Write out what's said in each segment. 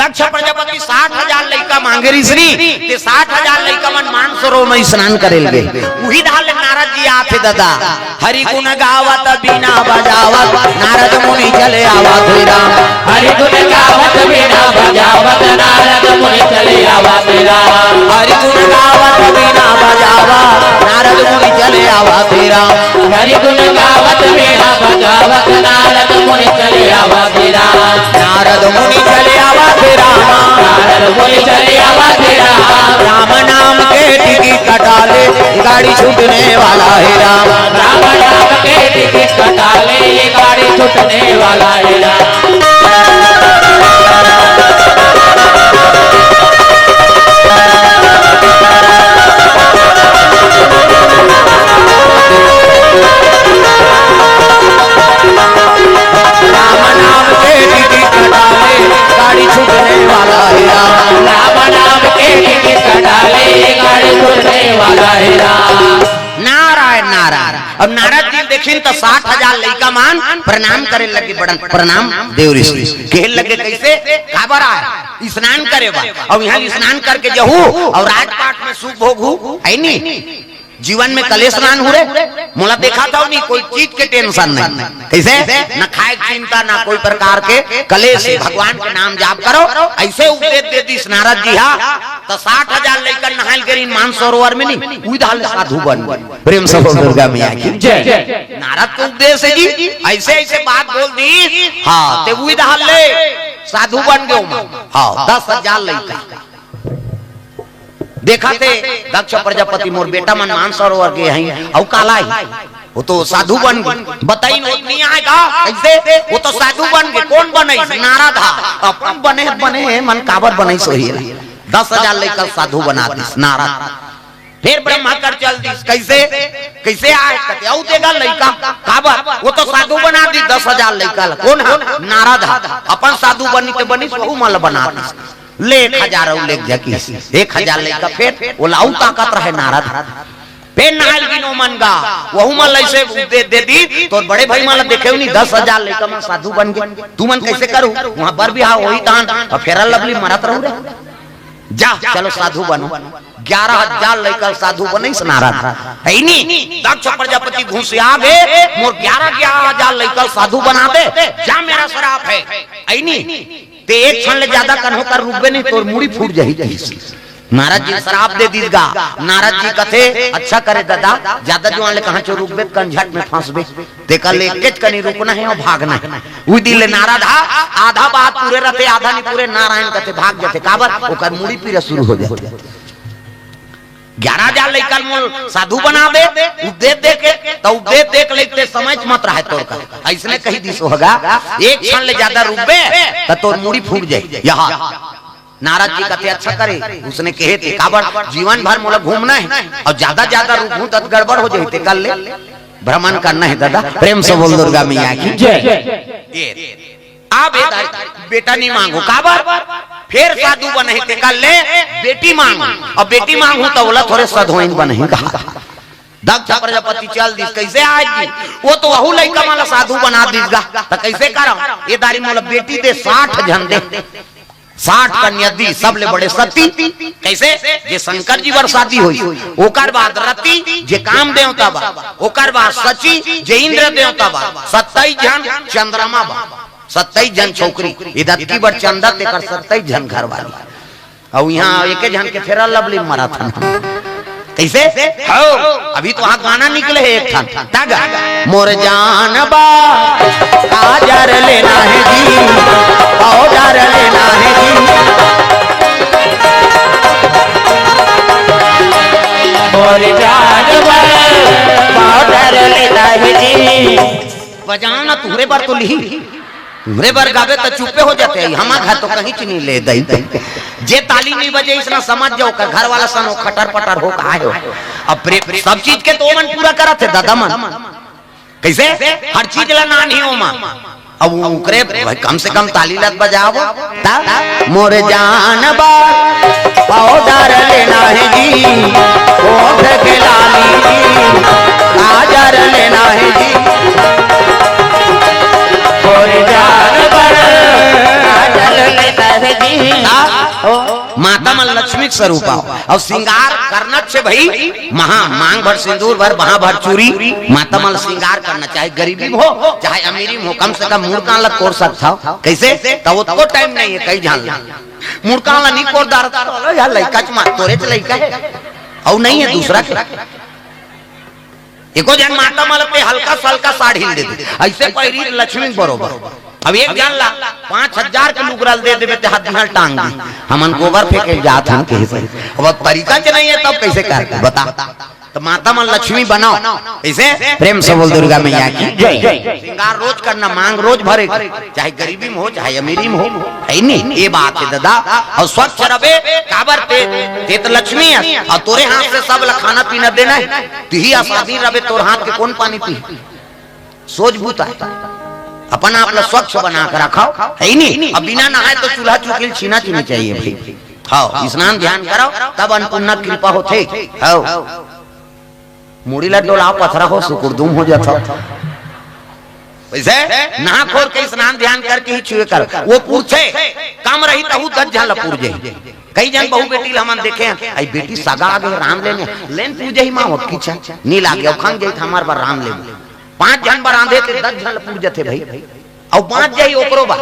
दक्ष प्रजापति 60,000 लइका मांगे ऋषि ते 60,000 लइका मन मानसरोवर में स्नान करेलगे वही धाल नारद जी आथे दादा हरि गुण गावत बीना बजावत नारद मुनि चले आवत राम हरि गुण गावत बीना बजावत नारद मुनि चले आवत राम हरि गुण गावत बीना बजावत नारद मुनि चले आवत राम हरि गुण गावत बीना बजावत नारद मुनि चले आवत राम नारद मुनि चले आवत राम नारद मुनि चले आवत राम राम नाम के टिकी कटाले गाड़ी छूटने वाला है राम राम नाम के टिकट कटाले ये गाड़ी छूटने वाला है राम नाम के टिकी कटाले गाड़ी छूटने वाला है राम राम नाम के टिकट कटाले ये गाड़ी छूटने वाला है राम नारायण नारायण अब नारद जी देखिन तो 60,000 लइका मान प्रणाम करे लगे बड़न प्रणाम देव ऋषि कहे लगे कैसे खबर आए स्नान करे बा और यहाँ स्नान करके जहू और राजपाट में सुख भोगू है नी जीवन में कलेश स्नान हो रे मोला देखा था नहीं कोई चीज के टेंशन नहीं कैसे न खाए चिंता ना कोई प्रकार के कलेश भगवान के नाम जाप करो ऐसे उपदेश दे दी नारद जी हा तो 60,000 लेकर नहाल करी मानसरोवर में नहीं उधाल साधु बन प्रेम से दुर्गा मैया की जय नारद को उपदेश है जी ऐसे ऐसे बात बोल दी हाँ ते उधाल ले साधु बन गए हाँ 10,000 लेकर देखा थे दक्ष प्रजापति मोर बेटा मन मानसरोवर के हैं और काला वो तो साधु बन गए बताई नहीं आएगा कैसे वो तो साधु बन गए कौन बने नारद अपन बने मन काबर बने सोही 10,000 लेकर साधु बना दी नारद फिर ब्रह्मा कर चल दी कैसे कैसे आए कहते औ देगा लइका काबर वो तो साधु बना दी 10,000 लइका कौन है नारद अपन साधु बनी के बनी बहु मल बना दी ले 1,000 लेख जकी 1,000 लेकर फिर वो लाऊ ताकत रहे नारद फिर नाल गिनो मन गा वहु मन ऐसे दे दी तो बड़े भाई मन देखे नहीं 10,000 लेकर मैं साधु बन गए तू मन कैसे करूं वहां पर भी हाँ वही तान और फेरा लवली मरत रहू रे जा चलो साधु बनो 11,000 लेकर साधु बने नारद है नी दक्ष प्रजापति घुस आ गए मोर 11,000 लेकर साधु बना दे जा मेरा शराप है नी ते एक क्षण ले ज्यादा कन्हो कर रुकबे नहीं तो मुड़ी फूट जाही नारद जी शराब दे दीगा नारद जी कथे अच्छा करे दादा ज्यादा जुआन ले कहां चो रुकबे कन झट में फंसबे ते कल एक कनी रुकना है और भागना है उ दिल नारद आधा बात पूरे रहते आधा नहीं पूरे नारायण कथे भाग जाते काबर ओकर मुड़ी पीरा शुरू हो जाते 11,000 लेकर मोल साधु बना दे उपदेश दे के तो उपदेश देख लेते समझ मत रहे तोर का ऐसने कही दिस होगा एक क्षण ले ज्यादा रुकबे तो तोर मुड़ी फूट जाए यहाँ नारद जी कहते अच्छा करे उसने कहे थे काबर जीवन भर मोला घूमना है और ज्यादा रुकूं तो गड़बड़ हो जाते कल ले भ्रमण करना है दादा प्रेम से बोल दुर्गा मैया की जय आप बेटा नहीं मांगो काबर फिर साधु बने थे कल ले बेटी मांगो और बेटी मांगू तो बोला थोड़े सधोइन बने कहा दक्ष प्रजापति चल दिस कैसे आज वो तो वहु लइका माला साधु बना दिसगा तो कैसे करा ये दारी मोला बेटी दे 60 जन दे 60 कन्या दी सब ले बड़े सती कैसे जे शंकर जी वर शादी हुई ओकर बाद रति जे काम देवता बा ओकर बाद सची जे इंद्र देवता बा 27 जन चंद्रमा बा 27 जन छोकरी इधर की बर चंदा तेकर 27 जन घर वाली और यहाँ एक जन के फेरा लवली मरा था कैसे हो अभी तो वहां गाना निकले है एक था तागा मोर जान बा काजर लेना है जी पाउडर लेना है जी मोर जान बा पाउडर लेना है जी बजाना तुहरे बार तो ली तुहरे बार गावे तो चुपे हो जाते हैं हमारा घर तो कहीं नहीं ले दई जे ताली नहीं बजे इसना समझ जाओ का घर वाला सन खटर पटर हो का हो अब सब चीज के तो मन पूरा करा थे दादा मन कैसे हर चीज ला ना नहीं हो मन अब उकरे भाई कम से कम ताली लत बजाओ मोरे जान बा पाउडर लेना है जी ओठ के लाली जी काजर लेना है जी मोरे जान बा काजर लेना है माता मन लक्ष्मी के स्वरूप और श्रृंगार करना से भाई महा मांग भर सिंदूर भर वहां भर चूरी माता मन श्रृंगार करना, चाहे गरीबी में हो चाहे अमीरी में हो, कम से कम मुड़का ला तोड़ सकता हो। कैसे तब तो टाइम नहीं है कई जान मुड़का ला नहीं कोड़दार यार लड़का च मार तोरे च लड़का है और नहीं है दूसरा के एको जन माता मन पे हल्का सल्का साड़ी दे दे ऐसे पहिरी लक्ष्मी बरोबर। अब एक जान ला 5000 के लुगरल दे देवे ते हाथ में टांग दी हमन गोबर फेंके जात हम कैसे अब तरीका च नहीं है तब कैसे कर बता। तो माता मन लक्ष्मी बनाओ ऐसे प्रेम से बोल दुर्गा मैया की जय। श्रृंगार रोज करना, मांग रोज भरे, चाहे गरीबी में हो चाहे अमीरी में हो, है नहीं ये बात है दादा। और स्वच्छ रवे काबर ते तो लक्ष्मी है और तोरे हाथ से सब खाना पीना देना है, तुही आसादी रवे तोर हाथ के कौन पानी पी सोच बूता अपना आप स्वच्छ बना कर रखाओ, है नहीं। अब बिना नहाए तो चूल्हा चुकील छीना चुनी चाहिए भाई। हाँ स्नान ध्यान करो तब अन्नपूर्णा कृपा होते। हाँ मुड़ी ला डोला पथरा हो सुकुरदुम हो जाता वैसे नहा खोल के स्नान ध्यान करके ही छुए कर वो पूछे काम रही तहु 10 जन पूजे। कई जन बहु बेटी हमन देखे आई बेटी सगा आगे राम लेन पूजे ही माँ होत की नी लागे खंग जाई हमार बार राम ले 5 जन बरांधे थे 10 जन पूजे थे भाई और 5 जाई ओकरो बा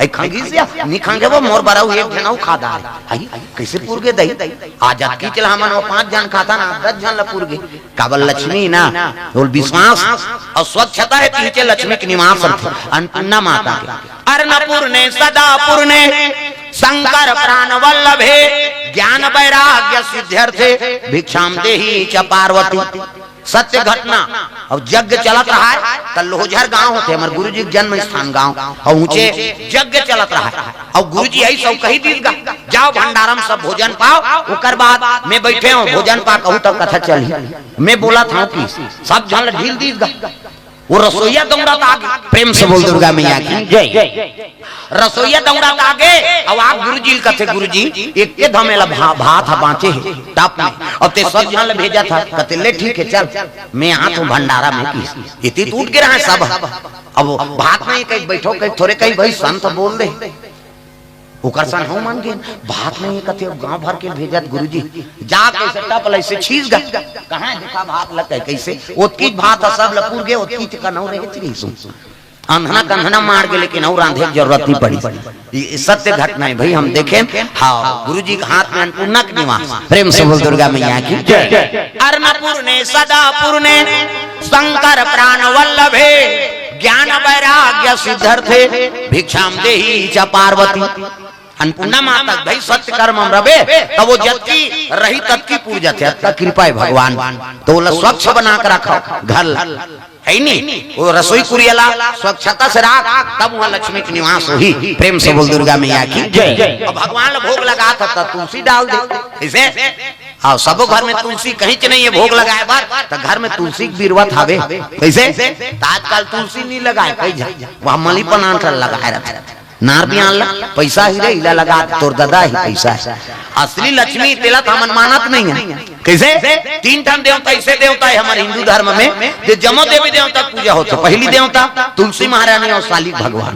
आई खंगी से नी खंगे वो मोर बराऊ एक जन खाता आई कैसे पूरगे दई आजाद की चला हमन वो 5 जन खाता ना 10 जन ला पूरगे काबल लक्ष्मी ना बोल विश्वास और स्वच्छता है पीछे लक्ष्मी के निवास अन्नपूर्णा माता के अन्नपूर्णे सदा पूर्णे शंकर प्राण वल्लभे ज्ञान वैराग्य सिद्ध्यर्थे भिक्षाम देहि च पार्वती। सत्य घटना और यज्ञ चलत रहा है तो लोहझर गांव होते हमारे गुरु जी जन्म स्थान गांव और ऊंचे यज्ञ चलत रहा है और गुरु जी यही सब कही दी जाओ भंडारम सब भोजन पाओ उकर बाद मैं बैठे हूँ भोजन पा कहूँ तब कथा चली मैं बोला था कि सब जन ढील दी वो रसोईया दौड़ा आगे प्रेम से बोल दुर्गा मैया की जय। रसोईया दौड़ा आगे अब आप गुरुजी कथे गुरुजी एक के धमेला भात बांचे है टप में और ते सब जन भेजा था कहते ले ठीक है चल मैं यहाँ तो भंडारा में की इतनी टूट गिरा है सब। अब भात में कहीं बैठो कहीं थोड़े कहीं भाई संत बोल दे ओकर सन हो मान के भात में कथे गांव भर के भेजत गुरुजी जा कैसे टप ऐसे छीज गा कहां देखा भात लग कैसे ओतकी भात सब लपूर गए ओतकी का नौ रहे थी सुन अंधना कंधना मार के लेकिन और रांधे की जरूरत नहीं पड़ी। ये सत्य घटना है भाई हम देखें। हाँ गुरुजी के हाथ में अन्नपूर्णा के निवास प्रेम से बोल दुर्गा मैया की जय। अन्नपूर्णे सदा पूर्णे शंकर प्राण वल्लभे ज्ञान वैराग्य सिद्ध्यर्थे भिक्षाम देहि च पार्वती। अन्नपूर्णा माता भाई सत्य कर्म रवे तब वो जबकि रही तब की पूजा थे तब कृपा है भगवान तो वो स्वच्छ बना कर रखा घर है नहीं वो रसोई कुरियला स्वच्छता से राख तब वहाँ लक्ष्मी के निवास हुई। प्रेम से बोल दुर्गा मैया की जय। अब भगवान भोग लगा था तुलसी डाल दे इसे हाँ सबो घर में तुलसी कहीं च नहीं है भोग लगाए बार तो घर में तुलसी की बीरवा थावे कैसे आजकल तुलसी नहीं लगाए कहीं वहाँ मली पर लगाए रहते नार भी आनला पैसा ही रे इला लगा तोर दादा ही पैसा है असली लक्ष्मी तेला हमन मानत नहीं है। कैसे 3 ठन देवता ऐसे देवता है हमारे हिंदू धर्म में जो जमो देवी देवता पूजा होता पहली देवता तुलसी महारानी और शालिक भगवान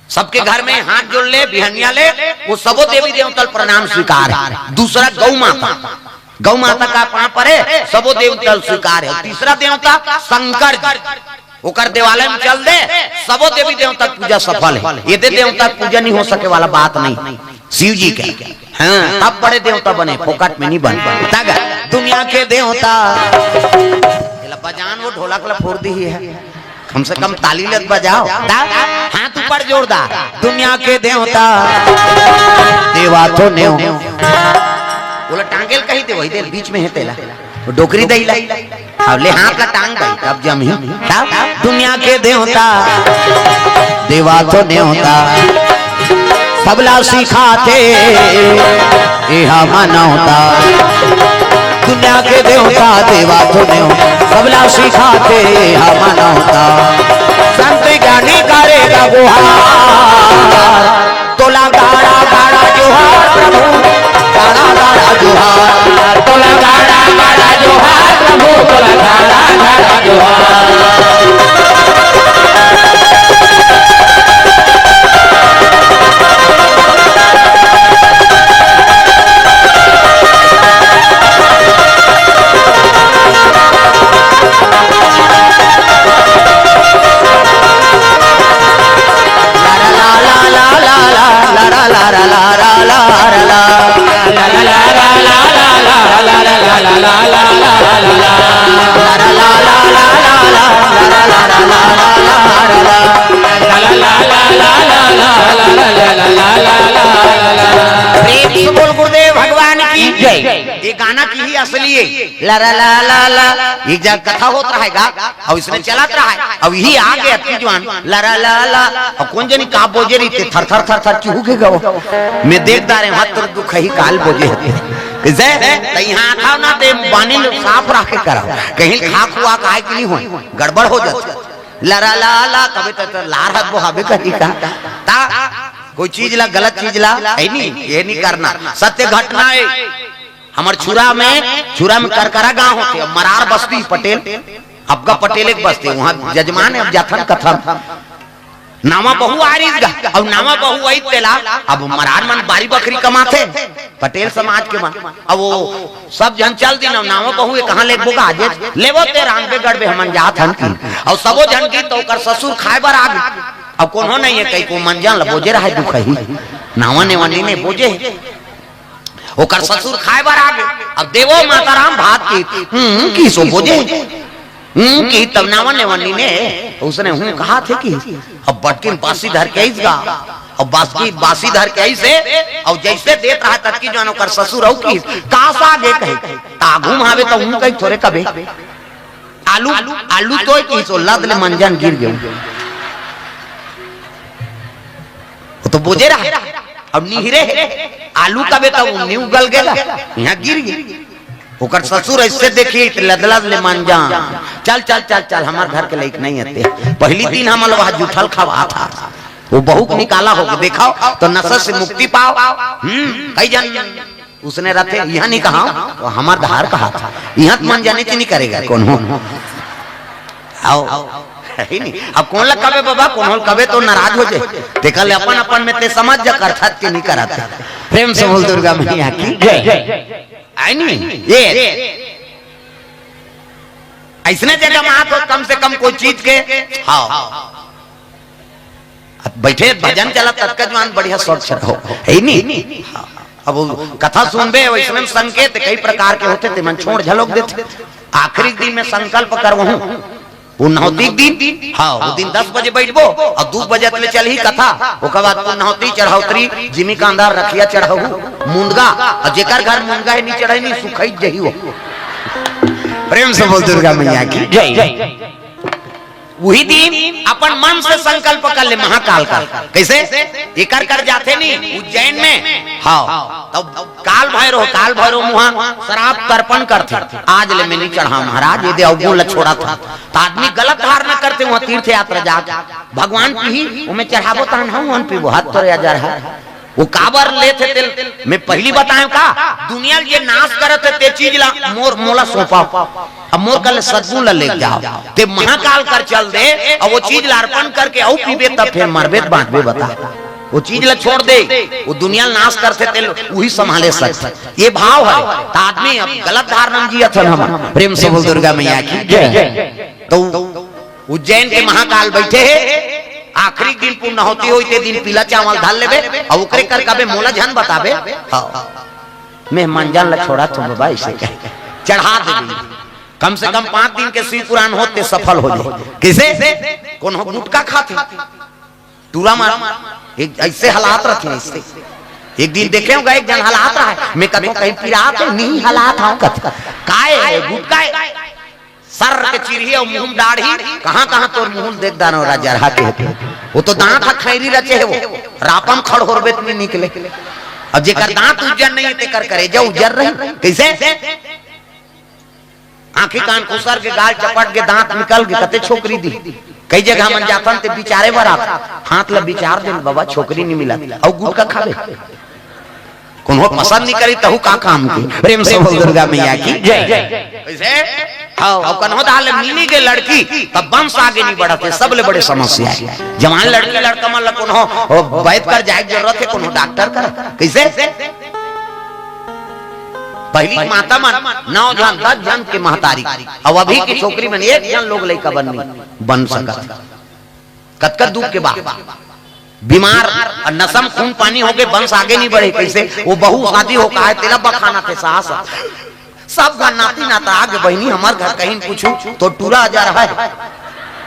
सबके घर में हाथ जोड़ ले बिहनिया ले वो सबो देवी देवता प्रणाम स्वीकार है। दूसरा गौ माता का पांव परे सबो देवता स्वीकार है। तीसरा देवता शंकर ओकर देवालय में चल दे सबो देवी देवता पूजा सफल है। ये देवता पूजा नहीं हो सके वाला बात नहीं शिव जी के हाँ तब बड़े देवता बने फोकट में नहीं बन दुनिया के देवता बजान वो ढोलक ला फोड़ दी है कम से कम ताली लग बजाओ हाथ ऊपर जोरदार दुनिया के देवता देवा तो ने बोला टांगेल कही दे वही देर बीच में है तेला डोकरी दई लाई अब ले हाथ ला टांग गई अब जम ही दुनिया के देवता देवा तो ने होता सबला सिखाते यह मनौता दुनिया के देवता देवा तो ने सबला सिखाते यह मनौता संत ज्ञानी करेगा गुहार तोला गाड़ा गाड़ा जोहार प्रभु गाड़ा गाड़ा जोहार तोला गाड़ा गाड़ा जोहार प्रभु तोला गाड़ा गाड़ा जोहार प्रेम से बोल गुरुदेव भगवान की जय। ये गाना की ही असली है। ला ला ला ला ला एक जगह कथा होता रहेगा और इसमें चलत रहा है अब यही आगे अति जवान ला ला ला ला और कौन जनी का बोझे रही थर थर थर थर चूह के गो मैं देखता रहे हाथ तर दुख ही काल बोझे कैसे तो यहाँ खाओ ना दे बानी साफ रखे करा कहीं खा खुआ काहे की नहीं हो गड़बड़ हो जाती लरा ला ला कभी तो लार हाथ बोहाबे कहीं का ता कोई चीज ला गलत चीज ला नहीं ये नहीं करना सत्य घटना है हमारे छुरा में करकरा गांव होते मरार बस्ती पटेल अबका पटेल एक बस्ती वहाँ जजमान है अब जाथन कथन नामा बहु आ रही अब नामा बहु आई तेला अब मरार मन बारी बकरी कमाते पटेल समाज के मन अब वो सब जन चल दी नामा बहु कहाँ ले बोगा आज लेवो ते रामबे गढ़बे हमन जात हन की और सबो जन की तो कर ससुर खाए बर आ गई अब कौन हो नहीं है कहीं को मंजन ला बोझे रहा दुख ही नावा ने वनी ने बोझे ओकर ससुर खाए बर आ गए अब देवो माता राम भात की सो बोझे की तब नावा ने वनी ने उसने कहा थे कि अब बटकिन बासी धर के आईस गा और बासी धर के आई से और जैसे देत रहा तक की जानो कर ससुर हो की कास आगे कहे तागू मावे तो हूं कहीं थोड़े कबे आलू तो की सो लद ले मंजन गिर गयो तो बोझे रहा अब निहरे आलू कबे तो नी उगल गया यहाँ गिर गई ओकर ससुर ऐसे देखिए लदलद ले मंजा चल चल चल चल हमारे घर के लायक नहीं आते पहली दिन हम लोग जूठल खवा था वो बहू निकाला होगा देखा तो नशा से मुक्ति पाओ कई जन उसने रथे यहाँ नहीं कहा तो हमार धार कहा था यहाँ मन जाने से नहीं करेगा कौन हो आओ नहीं अब कौन लग कबे बाबा कौन हो कबे तो नाराज हो जाए देखल अपन अपन में ते समझ जा कर था के नहीं कराता प्रेम से बोल दुर्गा मैया की जय आई नहीं ये ऐसने जगह में तो कम से कम कोई चीज के हाँ बैठे भजन चला तत्कजवान बढ़िया स्वच्छ हो है नहीं अब कथा सुनबे वैसे संकेत कई प्रकार के होते थे मन छोड़ झलोक देते आखिरी दिन में संकल्प करवहूं वो नौती दिन हाँ वो दिन 10 बजे बैठबो और 2 बजे तक चल ही कथा ओकर बाद नौती चढ़ौतरी जिमी कांदार रखिया चढ़ाऊ मुंडगा और जेकर घर मुंडगा है नहीं चढ़ाई नहीं सुखाई जही हो प्रेम से बोल दुर्गा मैया की जय वही दिन अपन मन से संकल्प कर ले महाकाल का कैसे ये कर जाते नहीं उज्जैन में हाँ तब काल भैरव मुहा शराब तर्पण करते आज ले मैं नहीं चढ़ा महाराज ये दे छोड़ा था तो आदमी गलत धारणा करते वहाँ तीर्थ यात्रा जा भगवान की ही मैं चढ़ाबो तहन पीबो हाथ तोड़ जा रहा वो काबर ले थे तेल मैं पहली बताऊं का दुनिया ये नाश करते ते चीज ला मोला सौंपा अब मोर कल सद्गुण ले जाओ ते महाकाल कर चल दे और वो चीज ला अर्पण करके औ पीबे तब फिर मरबे बांटबे बता वो चीज ला छोड़ दे वो दुनिया नाश करते तेल वही संभाले सकते ये भाव है तो आदमी अब गलत धारणा जिया था हम प्रेम से बोल दुर्गा मैया की जय तो उज्जैन के महाकाल बैठे है आखिरी दिन पूर्ण होती हुई ते दिन पीला चावल धाल लेबे और ओकरे कर कबे मोला जन बताबे मैं मंजन ला छोड़ा तुम बाबा इसे चढ़ा दे कम से कम 5 दिन के शिव पुराण होते सफल हो जाए किसे कौन हो गुटका खाते टूरा मार एक ऐसे हालात रहते हैं इससे एक दिन देखे होगा एक जन हालात रहा है मैं कभी कहीं पिरात नहीं हालात हूं काय गुटका सर के चिरही और मुंह दाढ़ी कहां तोर मुंह देख दानो राजा रहा के वो तो दांत खैरी रचे है वो रापम खड़ होरबेत में निकले अब जेकर दांत उज्जर नहीं ते कर करे जो उज्जर रही कैसे आंखी कान कुसर के गाल चपट के दांत निकल के कते छोकरी दी कई जगह मन जातन ते बिचारे बरा हाथ ला विचार दिन बाबा छोकरी नहीं मिला और गुटका खावे कोनो पसंद नहीं करी तहु का काम की प्रेम से बोल दुर्गा मैया की जय कैसे हाँ कन्हो दाल मिली के लड़की तब वंश आगे नहीं बढ़ते सबले बड़े समस्या है जवान लड़की लड़का मन कोनो वैद कर जाए जरूरत है कोनो डॉक्टर कर कैसे पहली माता मन 9 जन 10 जन के महतारी और अभी की छोकरी में 1 जन लोग लड़का बन सकत कतकर दुख के बाद बीमार नसम खून पानी हो गए वंश आगे नहीं बढ़े कैसे वो बहु शादी हो कहा तेला बखाना थे सास सब घर नाती नाता आगे बहनी हमार घर कहीं पूछू तो टूरा जा रहा है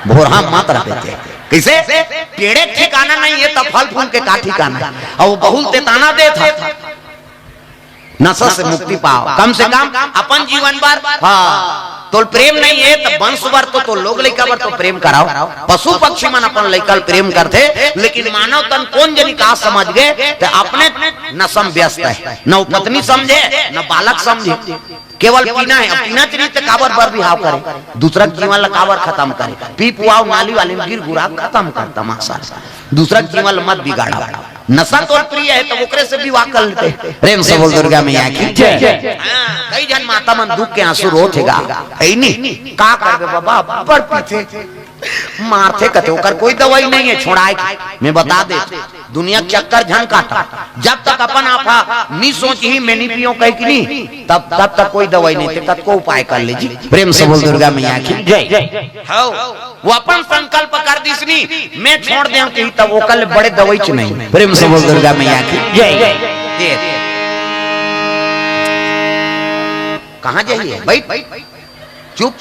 भोरहा मत रहते कैसे पेड़े ठिकाना नहीं है तो फल फूल के का ठिकाना और बहुत तेताना दे था नशा से मुक्ति पाओ कम से कम अपन जीवन भर हाँ तो प्रेम नहीं है तो वंश भर तो लोग लड़का भर तो प्रेम कराओ पशु पक्षी मन अपन लड़का प्रेम करते लेकिन मानव तन कौन जनी का समझ गए तो अपने नशम व्यस्त है न पत्नी समझे न बालक समझे केवल पीना है पीना चाहिए तो काबर बर बिहाव करे दूसरा जीवन ला काबर खत्म करे पी पुआव नाली वाले में गिर गुरा खत्म कर तमाशा दूसरा जीवन मत बिगाड़ा नशा तो प्रिय है तो ओकरे से विवाह कर लेते प्रेम से बोल दुर्गा मैया की जय कई जन माता मन दुख के आंसू रोतेगा है नी का करबे बाबा पर पीछे मारते कते ओकर कोई दवाई नहीं है छोड़ाए मैं बता दे दुनिया चक्कर झन काटा जब तक अपन आपा नी सोच ही मैं नहीं पियो कह की नहीं तब तक कोई दवाई नहीं थे तब को उपाय कर लीजिए प्रेम से बोल दुर्गा मैया की जय हां वो अपन संकल्प कर दिसनी मैं छोड़ दे कि तब वो कल बड़े दवाई च नहीं प्रेम से बोल दुर्गा मैया की जय कहां जाइए भाई चुप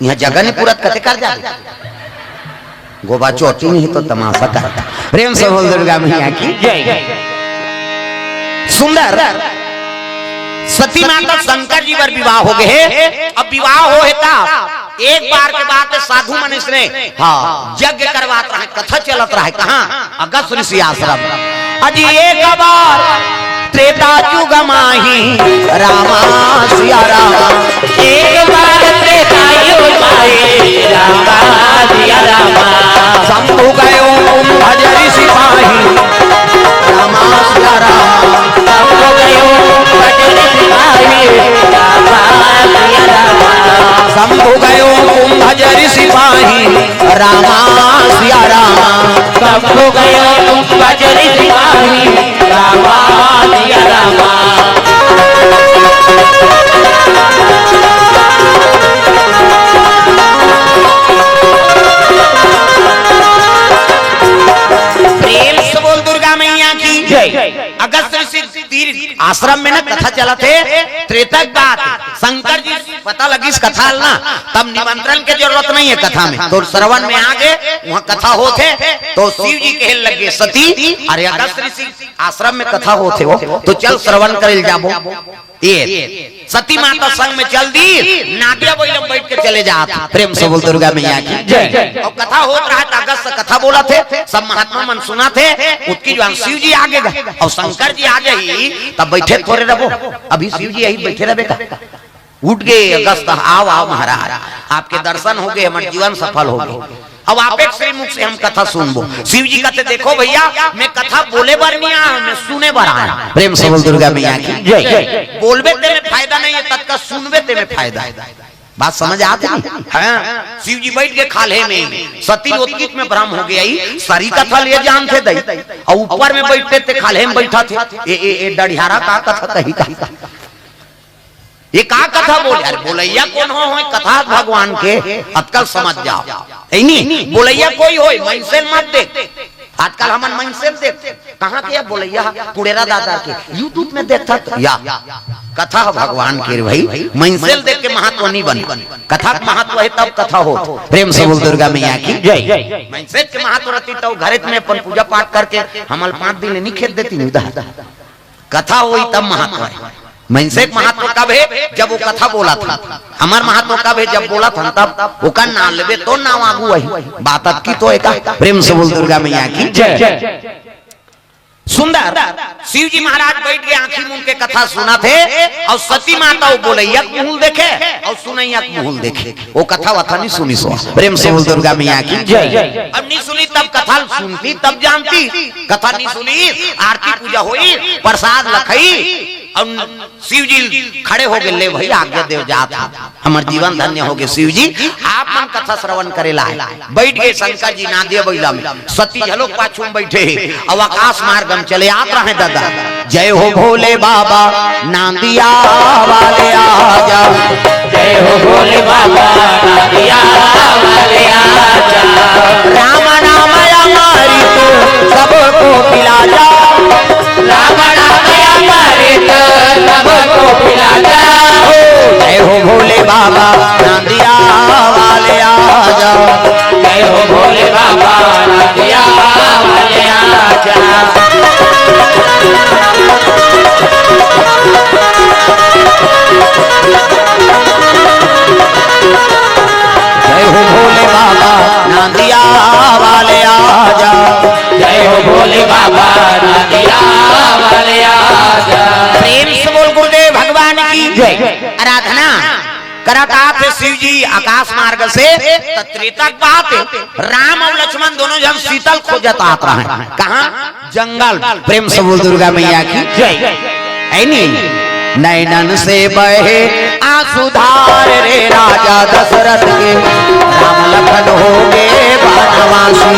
यहाँ जगह नहीं पूरा कते कर जाते गोबा चोटी नहीं तो तमाशा करता प्रेम से बोल दुर्गा मैया की जय सुंदर सती माता शंकर जी पर विवाह हो गए अब विवाह हो हेता एक बार के बाद साधु मनुष्य ने हाँ यज्ञ करवाता है कथा चलत रहा है कहाँ अगस्त ऋषि आश्रम अजी एक बार त्रेता युग माही रामा सिया राम एक बार त्रेता युग माही रामा सिया राम शंभु गयो भजरी सिपाही रामा सिया राम शंभु गयो भजरी सिपाही रामा सिया राम शंभु गयो भजरी सिपाही रामा सिया राम शंभु गयो भजरी सिपाही रामा सिया राम अगस्त ऋषि आश्रम में ना कथा चला थे त्रेता बात शंकर जी पता लगी इस कथा ना तब निमंत्रण की जरूरत नहीं है कथा में तो श्रवण में आगे वहाँ कथा होते तो शिव जी कहे लगे सती अरे अगस्त ऋषि आश्रम में कथा होते हो तो चल श्रवण कर जाबो ये सती माता संग में चल दी नागिया बोलम बैठ के चले जाते प्रेम से बोल दुर्गा मैया की जय और कथा होत रहा था अगस्त कथा बोला थे सब महात्मा मन सुना थे उसकी जो शिव जी आगे गए और शंकर जी आ गई तब बैठे थोड़े रहो अभी शिव जी यही बैठे रहे का उठ गए अगस्त आओ आओ महाराज आपके दर्शन हो गए हमारे जीवन सफल हो गए अब आप एक श्रीमुख से हम कथा सुनबो शिव जी कहते देखो भैया मैं कथा बोले बार नहीं आया मैं सुने बार आया प्रेम से बोल दुर्गा मैया की जय बोलबे ते में फायदा नहीं है तत्का सुनबे ते में फायदा है बात समझ आती है शिव जी बैठ के खाले में सती उत्कित में भ्रम हो गया सारी कथा ले जानते दई और ऊपर में बैठते थे खाले में बैठा थे ए डढ़ियारा का कथा कही का ये का कथा बोले यार बोलैया कौन हो कथा भगवान के अतकल समझ जाओ नहीं बोलैया कोई हो मनसेल मत देख आजकल हमन मनसेल देख कहाँ के बोलैया पुड़ेरा दादा के यूट्यूब में देखता तो या कथा भगवान के भाई मनसेल देख के महत्व नहीं बने कथा का महत्व है तब कथा हो प्रेम से बोल दुर्गा मैया की जय मनसेल के महत्व रहती तो घर में अपन पूजा पाठ करके हमल 5 दिन नहीं खेत देती नहीं कथा हुई तब महत्व है मनसे महत्व कब है जब वो कथा बोला था हमार महत्व कब है जब बोला था तब वो का नाम लेवे तो नाम आगू वही बात की तो एक प्रेम से बोल दुर्गा मैया की जय सुंदर शिव जी महाराज बैठ के आंखी मूंद के कथा सुना थे और सती माता वो बोलैया मुंह देखे और सुनैया मुंह देखे वो कथा वथा नहीं सुनी सो प्रेम से बोल दुर्गा मैया की जय अब नहीं सुनी तब कथा सुनती तब जानती कथा नहीं सुनी आरती पूजा हुई प्रसाद लखई और शिव जी खड़े हो गए ले भाई आज्ञा देव जात हमार जीवन धन्य हो गए शिव जी आप मन कथा श्रवण करे लाए बैठ गए शंकर जी नादिया बैला में सती झलोक पाछू में बैठे अब आकाश मार्ग में चले आत रहे दादा जय हो भोले बाबा नादिया वाले आजा जय हो भोले बाबा नादिया वाले आजा राम नाम अमृत सबको पिला जा राम नाम अमृत सबको पिला जा बाबा नांदिया वाले आजा। जय हो भोले बाबा नांदिया वाले आजा। जय हो भोले बाबा नांदिया वाले आजा। जय हो भोले बाबा नांदिया वाले आजा। प्रेम से बोल गुरुदेव भगवान की जय। आराधना करता थे शिव जी आकाश मार्ग से। त्रेतक बात राम और लक्ष्मण दोनों जब शीतल खोजत आत रहे कहा जंगल। प्रेम से बोल दुर्गा मैया की जय। है नहीं नैनन से बहे आंसुधार रे राजा दशरथ के राम लखन हो गए बनवासी।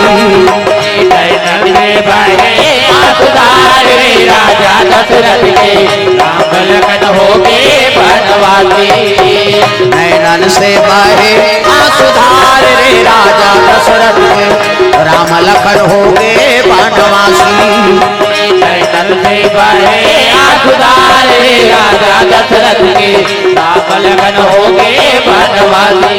नैनन से बहे आंसुधार रे राजा दशरथ के राम लखन हो गए बनवासी। नैनन से बहे आंसुधार रे राजा दशरथ के राम लखन हो गए बनवासी। नैनन से बहे आंसुधार रे राजा दशरथ के राम लखन हो गए बनवासी।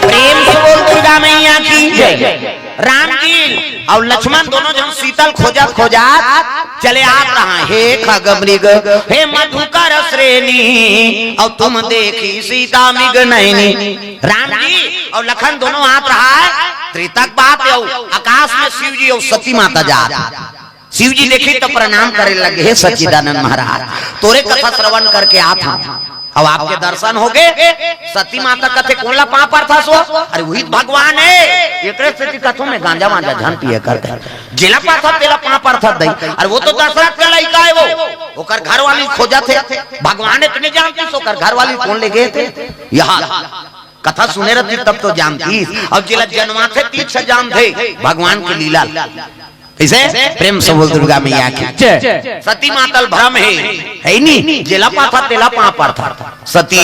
प्रेम से बोल दुर्गा मैया की जय। राम जी और लक्ष्मण दोनों जब शीतल खोजत खोजत चले आप रहा। हे खगमृग हे मधुकर श्रेणी और तुम देखी सीता मिग नैनी। राम जी और लखन दोनों आप रहा है। त्रेतक बात है आकाश में शिव जी और सती माता जा। शिव जी देखे तो प्रणाम करे लगे हे सच्चिदानंद महाराज तोरे कथा श्रवण करके आता अब आपके दर्शन हो गए। सती माता कथे कोला पा पर था सो अरे वही भगवान है। एकरे से कथों में गांजा वांजा झन पिए कर जिला पा था तेला पा पर था दई अरे वो तो दशरथ के लड़का है वो ओकर घर वाली खोजा थे भगवान इतने जानती सो कर घर वाली कौन ले गए थे। यहाँ कथा सुने रहती तब तो जानती अब जिला जन्मा थे तीर्थ से जान थे भगवान की लीला। इसे प्रेम से बोल दुर्गा मैया की जय। सती मातल भ्रम है नहीं जिला पाथा तेला पा पर था। सती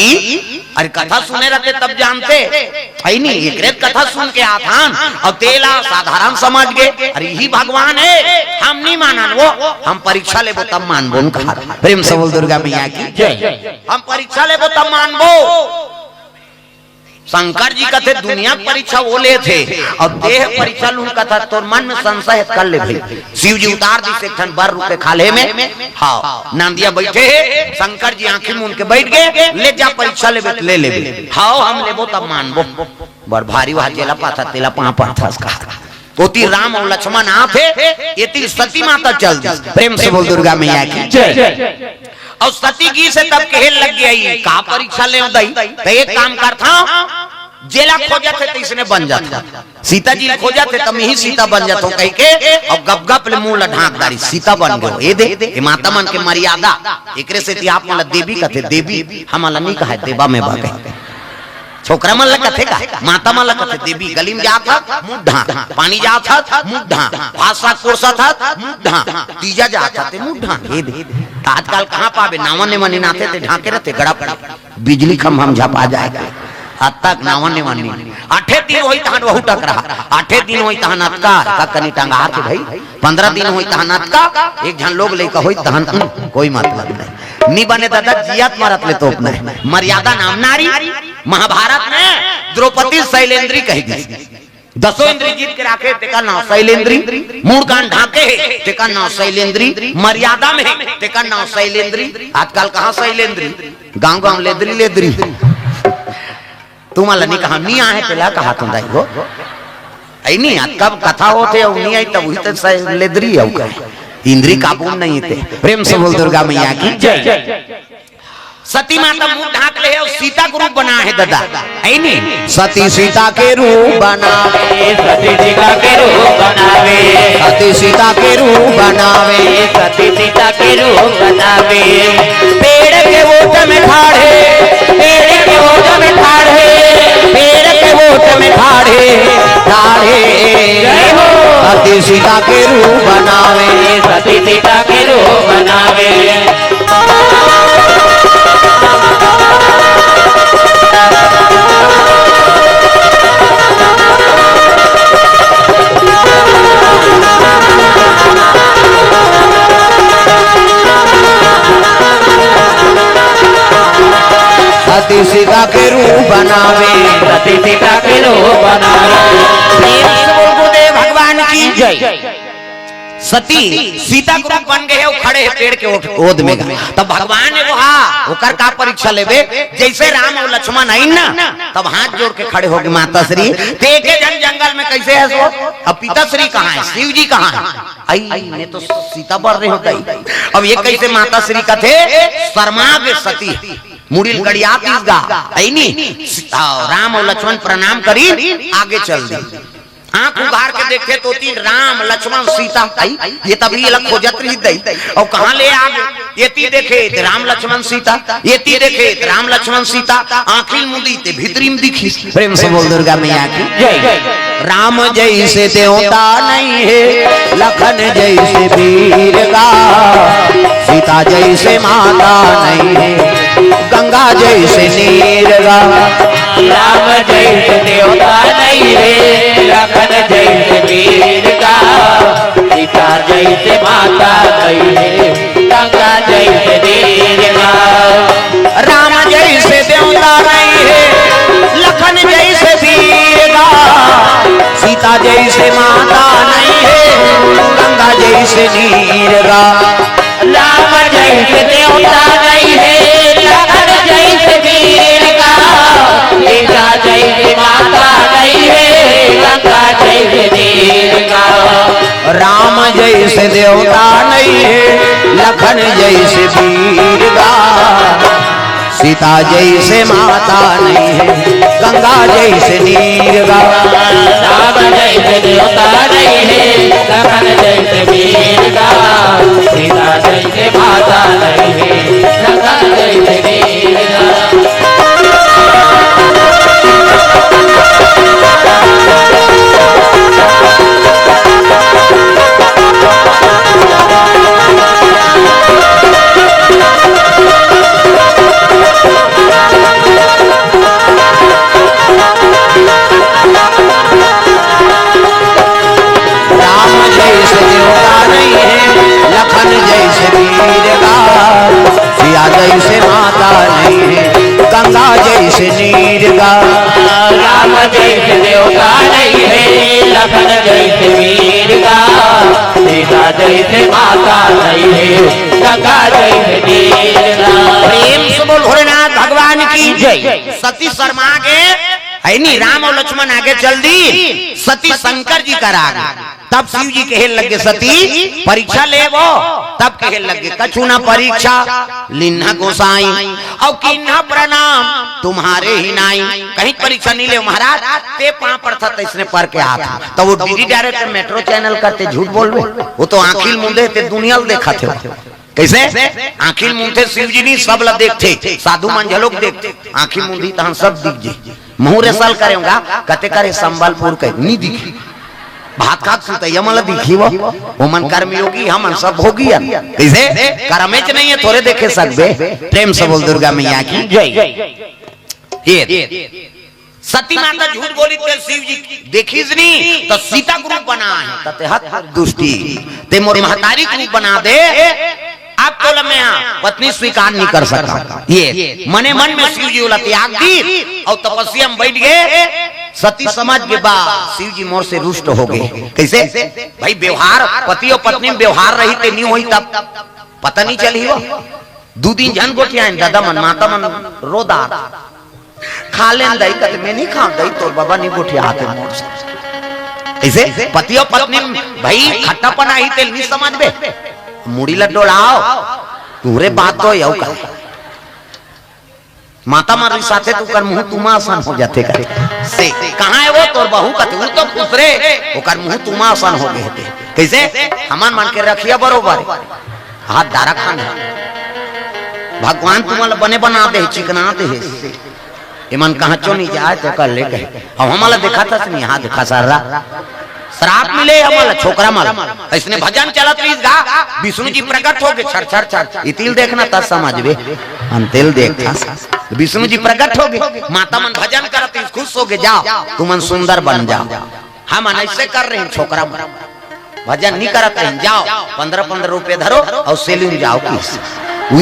अरे कथा सुने रहते तब जानते है नहीं एक कथा सुन के आथान और तेला साधारण समझ गए अरे यही भगवान है हम नहीं माना वो हम परीक्षा लेबो तब मानबो। प्रेम से बोल दुर्गा मैया की जय। हम परीक्षा लेबो तब मानबो। शंकर जी कहते दुनिया परीक्षा वो ले थे और देह परीक्षा लूं कथा तो मन में संशय कर ले भाई। शिव जी उतार दी से क्षण भर रुपए खाले में हाँ नांदिया बैठे शंकर जी आंखें मूंद के बैठ गए ले जा परीक्षा ले ले हाँ हम लेबो तब मानबो। बड़ भारी वहां जेला पाथा तेला पा था पोती राम और लक्ष्मण आते ये सती माता चल दी। प्रेम से बोल दुर्गा मैया की जय। और सती जी से तब कहने लग गया का परीक्षा ले दई तो एक काम करता जेला खोजा थे तो इसने बन जाता। सीता जी खोजा थे तब ही सीता बन जाता कह के और गप गप ले मुंह ढाकदारी सीता बन गए। ये दे माता मन के मर्यादा एकरे से आप मतलब देवी कहते देवी हमारा नहीं कहा देवा में भागे छोकरा मन कथे का माता मन कथे देवी गली में जाता मुंह ढा पानी जाता मुंह ढा भाषा कोर्सा था मुंह ढा तीजा जाता थे मुंह ढा। हे दे आजकल कहाँ पावे नावन ने मनी नाते थे ढाके रहते गड़ा बिजली खम हम झपा जाएगा आज तक नावन ने मनी 8 दिन वही तहन वहु टक रहा 8 दिन वही तहन अतका का कनी टंगा के भाई 15 दिन वही तहन अतका एक जन लोग लेकर होई तहन कोई मतलब नहीं नी बने दादा जियात मारत ले तो अपने मर्यादा नाम नारी। महाभारत में द्रौपदी शैलेंद्री कही गई 10 इंद्री जीत के राखे तेका नाम शैलेंद्री मूड कान ढाके तेका नाम शैलेंद्री मर्यादा में तेका नाम शैलेंद्री। आजकल कहाँ शैलेंद्री गांव गांव लेद्री लेद्री तुम्हारा नहीं कहा नहीं आए तेला कहा तुम दाई हो आई नहीं आज कब कथा होते नहीं आई तब वही तो लेद्री है इंद्री काबू नहीं थे। प्रेम से बोल दुर्गा मैया की जय। सती माता मुंह ढाक ले और सीता को रूप बना है दादा है नहीं सती सीता के रूप बनावे सती सीता के रूप बनावे सती सीता के रूप बनावे सती सीता के रूप बनावे। पेड़ के ओट में ठाड़े पेड़ के ओट में ठाड़े सती सीता के रूप बनावे, सती सीता के रूप बनावे। सती सीता के रूप बनावे, सती सीता के रूप बनावे। गुरुदेव भगवान की जय। सती सीता के रूप बन गए, खड़े हैं पेड़ के ओद में। तब भगवान ने कहा ओकर का परीक्षा लेवे, जैसे राम और लक्ष्मण आई ना, तब हाथ जोड़ के खड़े हो गए माता श्री। देखे जन जंगल में कैसे है सो, अब पिता श्री कहाँ है, शिव जी कहाँ है? आई ने तो सीता बढ़ रहे होता। अब ये कैसे माता श्री का थे, शर्मा के सती मुड़िल गड़िया पीसगा राम और लक्ष्मण प्रणाम करी, आगे चल दी। आंख उगार के देखे तो तीन राम लक्ष्मण सीता आई, ये तभी अलग खोजत रही दई। और कहाँ ले आ गए, ये ती देखे राम लक्ष्मण सीता, ये ती देखे राम लक्ष्मण सीता, आंखिल मुदी ते भीतरी में दिखी। प्रेम से बोल दुर्गा मैया की जय। राम जैसे देवता नहीं है, लखन जैसे वीर का, सीता जैसे माता नहीं है, गंगा जैसे नीर का। राम जैसे देवता नहीं है, लखन जैसे वीर का, सीता जैसे माता नहीं है, गंगा जैसे नीर का। राम जैसे देवता नहीं है, लखन जैसे वीर का, सीता जैसे माता नहीं है, गंगा जैसे नीर का। राम जैसे देवता नहीं है, लखन जैसे वीर का, सीता जैसे माता नहीं है, गंगा जैसे नीर का। राम जैसे देवता नहीं है, लखन जैसे वीर का, सीता जैसे माता नहीं है, गंगा जैसे नीर का। राम जैसे देवता नहीं है, लखन जैसे वीर का, सीता जैसे माता नहीं है, गंगा जैसे नीर का। जैसे माता नहीं है, गंगा जैसे नीर का। राम जैसे देवता नहीं है, लखन जैसे वीर का, सीता जैसे माता नहीं है, गंगा जैसे नीर का। प्रेम से बोल भोलेनाथ भगवान की जय। सती शर्मा के है नी, राम और लक्ष्मण आगे चल दी, सती शंकर जी का राग। तब शिव जी कहे लगे सती परीक्षा ले वो, तब कहे लगे कछु ना परीक्षा लिन्हा गोसाई, और किन्हा प्रणाम तुम्हारे ही नाई। कहीं परीक्षा नहीं ले महाराज, ते पां पर था इसने पर के हाथ। तो वो डीडी डायरेक्टर मेट्रो चैनल करते झूठ बोल रहे, वो तो आंखिल मुंदे ते दुनिया देखा थे। कैसे आंखिल मुंदे शिव जी नहीं सब लोग देखते, साधु मंझ लोग देखते, आंखिल मुंदी तो सब दिख जे। मुहरे साल करेगा कते करे संबलपुर के नहीं दिखी, भात खात सुते यमल दिखी वो मन कर्मयोगी हम सब होगी। कैसे कर्मेच नहीं है, थोड़े देखे सकबे। प्रेम से बोल दुर्गा मैया की जय। ये सती माता झूठ बोली ते शिव जी देखी नहीं, तो सीता को रूप बना है, तते हत दुष्टि ते मोर महतारी को रूप बना दे। आप तो लम्या पत्नी स्वीकार नहीं कर सकता, ये मने मन में शिव जी बोला त्याग दी, और तपस्या में बैठ गए। सती समझ के बाद शिव जी मोर से रुष्ट हो गए। कैसे भाई व्यवहार पति और पत्नी में व्यवहार रही ते नहीं हुई, तब पता नहीं चली हो। दो दिन जन को क्या दादा मन माता मन रोदा खा लेन दई, कहते मैं नहीं खाऊं दई, तो बाबा नहीं गोठिया आते मोर से। ऐसे पति और पत्नी भाई खट्टापन आई तेल नहीं समझ बे, मुड़ी लड्डोड़ाओ पूरे बात तो यू कर माता मारी साथे तू कर मुंह तुमा आसान हो जाते करे से कहां है वो तोर बहू का तू तो दूसरे ओकर मुंह तुमा आसान हो गए थे। कैसे हमान मान के रखिया बरोबर हाथ दारा खाना भगवान तुम्हारा बने बना दे चिकना दे इमन कहां चो नहीं जाए तो कर ले कहे अब हमारा देखा था नहीं हाथ देखा सारा श्राप मिले हमल छोकरा मल इसने भजन चलत रही गा विष्णु जी प्रकट हो गए छर छर छर इतिल देखना तब समझबे हम तेल देखा विष्णु जी प्रकट हो गए माता मन भजन करत खुश हो गए जाओ तुम सुंदर बन जाओ हम ऐसे कर रहे हैं छोकरा मन भजन नहीं करते हैं जाओ 15-15 रुपए धरो और सेलून जाओ किस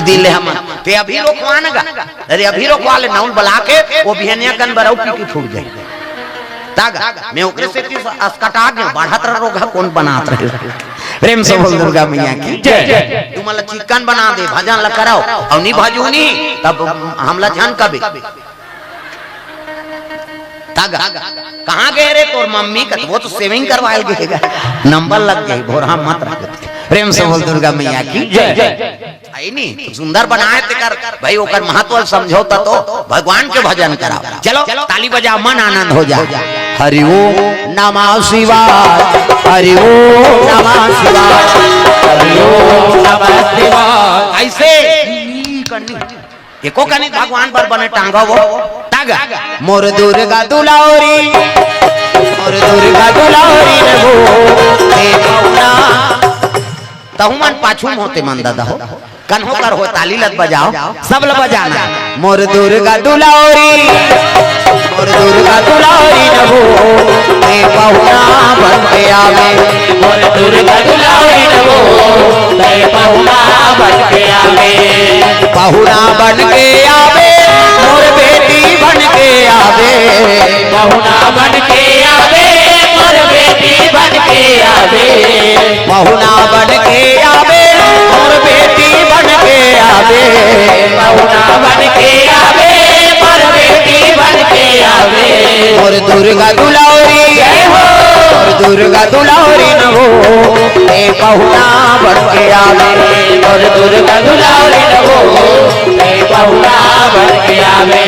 दिले हम ते अभी रोकवानगा अरे अभी रोकवा ले नाउल बुला के वो बिहनिया कन बराउ पीटी फूट जाए तागा मैं ओकरे से अस्कटा गया बढ़त रोगा कौन बनात रहे प्रेम से बोल दुर्गा मैया की जय तुम ला चिकन बना दे भजन ला कराओ और नहीं भजूनी तब हमला जान कबे तागा कहाँ गए रे तोर मम्मी का वो तो सेविंग करवाए गएगा नंबर लग गई भोरा मत रख प्रेम से बोल दुर्गा मैया की जय आई नहीं सुंदर बनाए ते कर भाई ओकर महत्व समझो तो भगवान के भजन कराओ चलो ताली बजा मन आनंद हो जाए हरि ओम नमः शिवाय हरि ओम नमः शिवाय हरि ओम नमः शिवाय ऐसे एको कनी भगवान पर बने टांगा वो टागा मोर दुर्गा दुलारी वो हे कौना तहु मन पाछू होते मन दादा हो कन्हो कर हो ताली लत बजाओ सब ल बजाना मोर दुर्गा दुलारी नभो हे पहुना बन के आवे मोर दुर्गा दुलारी नभो हे पहुना बन के आवे पहुना बन के आवे मोर बेटी बन के आवे पहुना बन के आवे मोर बेटी बन के आवे पहुना बन के आवे मोर बेटी बन के आवे पहुना बन के आवे मोर बेटी बन के आवे मोर दुर्गा दुलारी जय हो मोर दुर्गा दुलारी नभो हे पहुना बन के आवे मोर दुर्गा दुलारी नभो हे पहुना बन के आवे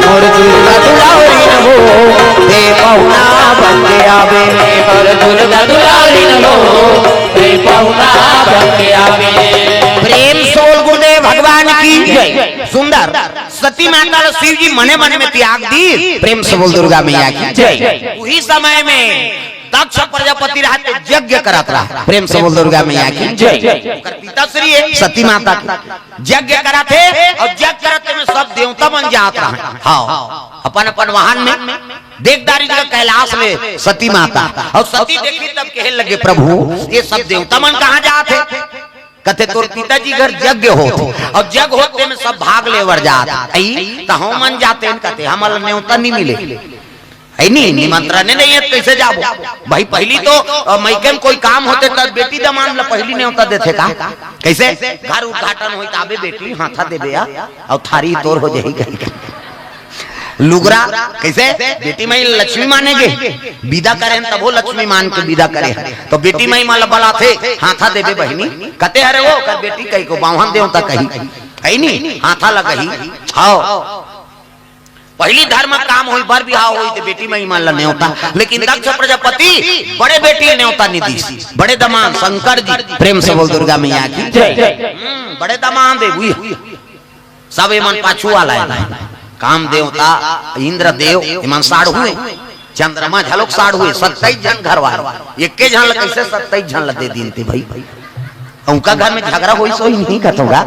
मोर दुर्गा दुलारी नभो हे पहुना बन के आवे मोर दुर्गा दुलारी नभो हे पहुना बन के आवे प्रेम सोल गुरुदेव भगवान की जय सुंदर सती माता शिव जी मने मने में त्याग दी प्रेम से बोल दुर्गा मैया की जय उही समय में दक्ष प्रजापति रहते यज्ञ करत रहा प्रेम से बोल दुर्गा मैया की जय पिताश्री सती माता की यज्ञ कराते और यज्ञ करते में सब देवता बन जात रहा हाँ अपन अपन वाहन में देखदारी जगह कैलाश में सती माता और सती देखी तब कहे लगे प्रभु ये सब देवता मन कहाँ जाते कथे तोर पिताजी घर यज्ञ होते और यज्ञ होते में सब भाग लेवर जात तो हम मन जाते हैं कहते हमारा न्योता नहीं मिले है नहीं निमंत्रण नहीं है कैसे जाबो भाई पहली तो मैके में कोई काम होते तब बेटी दमान ला पहली न्योता देते का कैसे घर उद्घाटन होई ताबे बेटी हाथा देबे और थारी तोर हो जाई लुगरा कैसे बेटी माई लक्ष्मी मानेगे विदा करें तब वो लक्ष्मी मान के विदा करे तो बेटी माई माला बला थे हाथा देबे बहनी कते हरे वो कर बेटी कही को बावन देवता कही है नहीं हाथा लगही आओ पहली धर्म काम हुई बर बिहाव हुई तो बेटी माई मान ला न्योता लेकिन दक्ष प्रजापति बड़े बेटी न्योता निधि बड़े दमान शंकर जी प्रेम से बोल दुर्गा मैया की बड़े दमान दे सब मन पाछू वाला है काम देवता इंद्र देव ईमान साढ़ हुए चंद्रमा झलक साढ़ हुए 27 जन घर वाले एक के झन कैसे 27 झन दे दिन थे भाई उनका घर में झगड़ा होई सोई नहीं कतोगा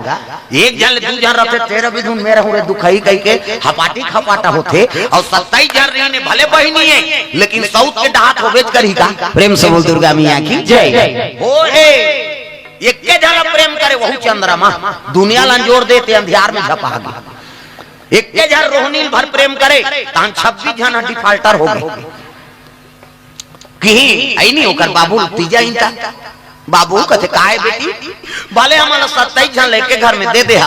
एक जन दू जन रहते तेरे भी धुन मेरे हुए दुखाई कह के हपाटी खपाटा होते और 27 जन रही ने भले बहिनी है लेकिन साउथ के डात हो बेच कर ही का प्रेम से बोल दुर्गा मैया की जय हो रे एक के जन प्रेम करे वहु चंद्रमा दुनिया लंजोर देते अंधियार में झपा गया एक के जन रोहनील भर प्रेम करे तान 26 जन डिफाल्टर हो गए कहीं आई नहीं होकर बाबू तीजा इनका बाबू कहते काहे बेटी भले हमारा 27 जन लेके घर में दे दे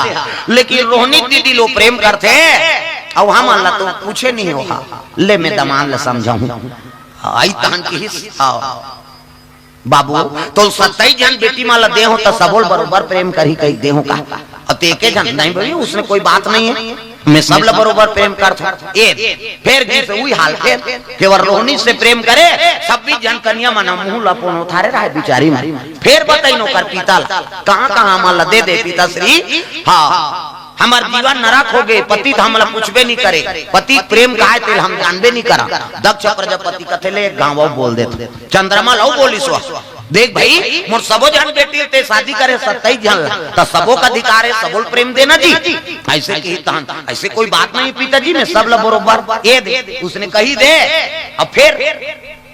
लेकिन रोहनी दीदी लो प्रेम करते और हम अल्लाह तो पूछे नहीं हो ले मैं दमान ले समझाऊं आई तान की बाबू तो 27 जन बेटी माला दे हो तो सबोल बरोबर प्रेम कर ही कही दे हो का अब एके जन नहीं भाई उसमें कोई बात नहीं है मैं सब ला बरोबर प्रेम करता फिर जी से वही हाल थे केवल रोहिणी से प्रेम करे सब भी जन कन्या मना मुंह लपोन उठारे रहे बिचारी में फिर बताई नो कर पीता कहाँ कहाँ माला दे दे पिता श्री हाँ हमार जीवन नरक हो गए पति तो हमला पूछबे नहीं करे पति प्रेम काहे थे हम जानबे नहीं करा दक्ष प्रजापति कथेले गाँव बोल देते चंद्रमा लो बोली सो देख भाई मोर सबो जन बेटी ते शादी करे 27 जन तो सबो का अधिकार है सबो प्रेम देना जी ऐसे की ऐसे कोई बात नहीं पिताजी में सब ला बरोबर ये दे उसने कही दे अब फिर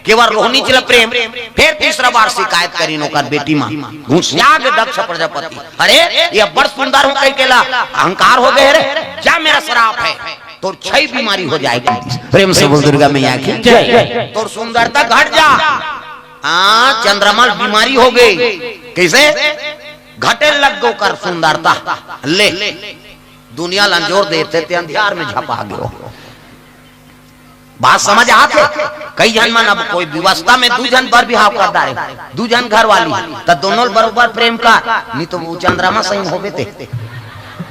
केवल रोहिणी चला प्रेम फिर तीसरा बार शिकायत करी नौकर बेटी मां घुसियाग दक्ष प्रजापति अरे ये बड़ सुंदर हो कई केला अहंकार हो गए रे क्या मेरा श्राप है तो 6 बीमारी हो जाएगी प्रेम से बोल दुर्गा मैया की जय तो सुंदरता घट जा हाँ चंद्रमा बीमारी हो गई कैसे घटे लग गो कर सुंदरता ले दुनिया लंजोर देते थे अंधियार में झपा गयो बात समझ आते कई जन मन अब कोई व्यवस्था में 2 जन पर बिहाव कर डाले 2 जन घर वाली तो दोनों बरोबर प्रेम का नहीं तो वो चंद्रमा सही होवे थे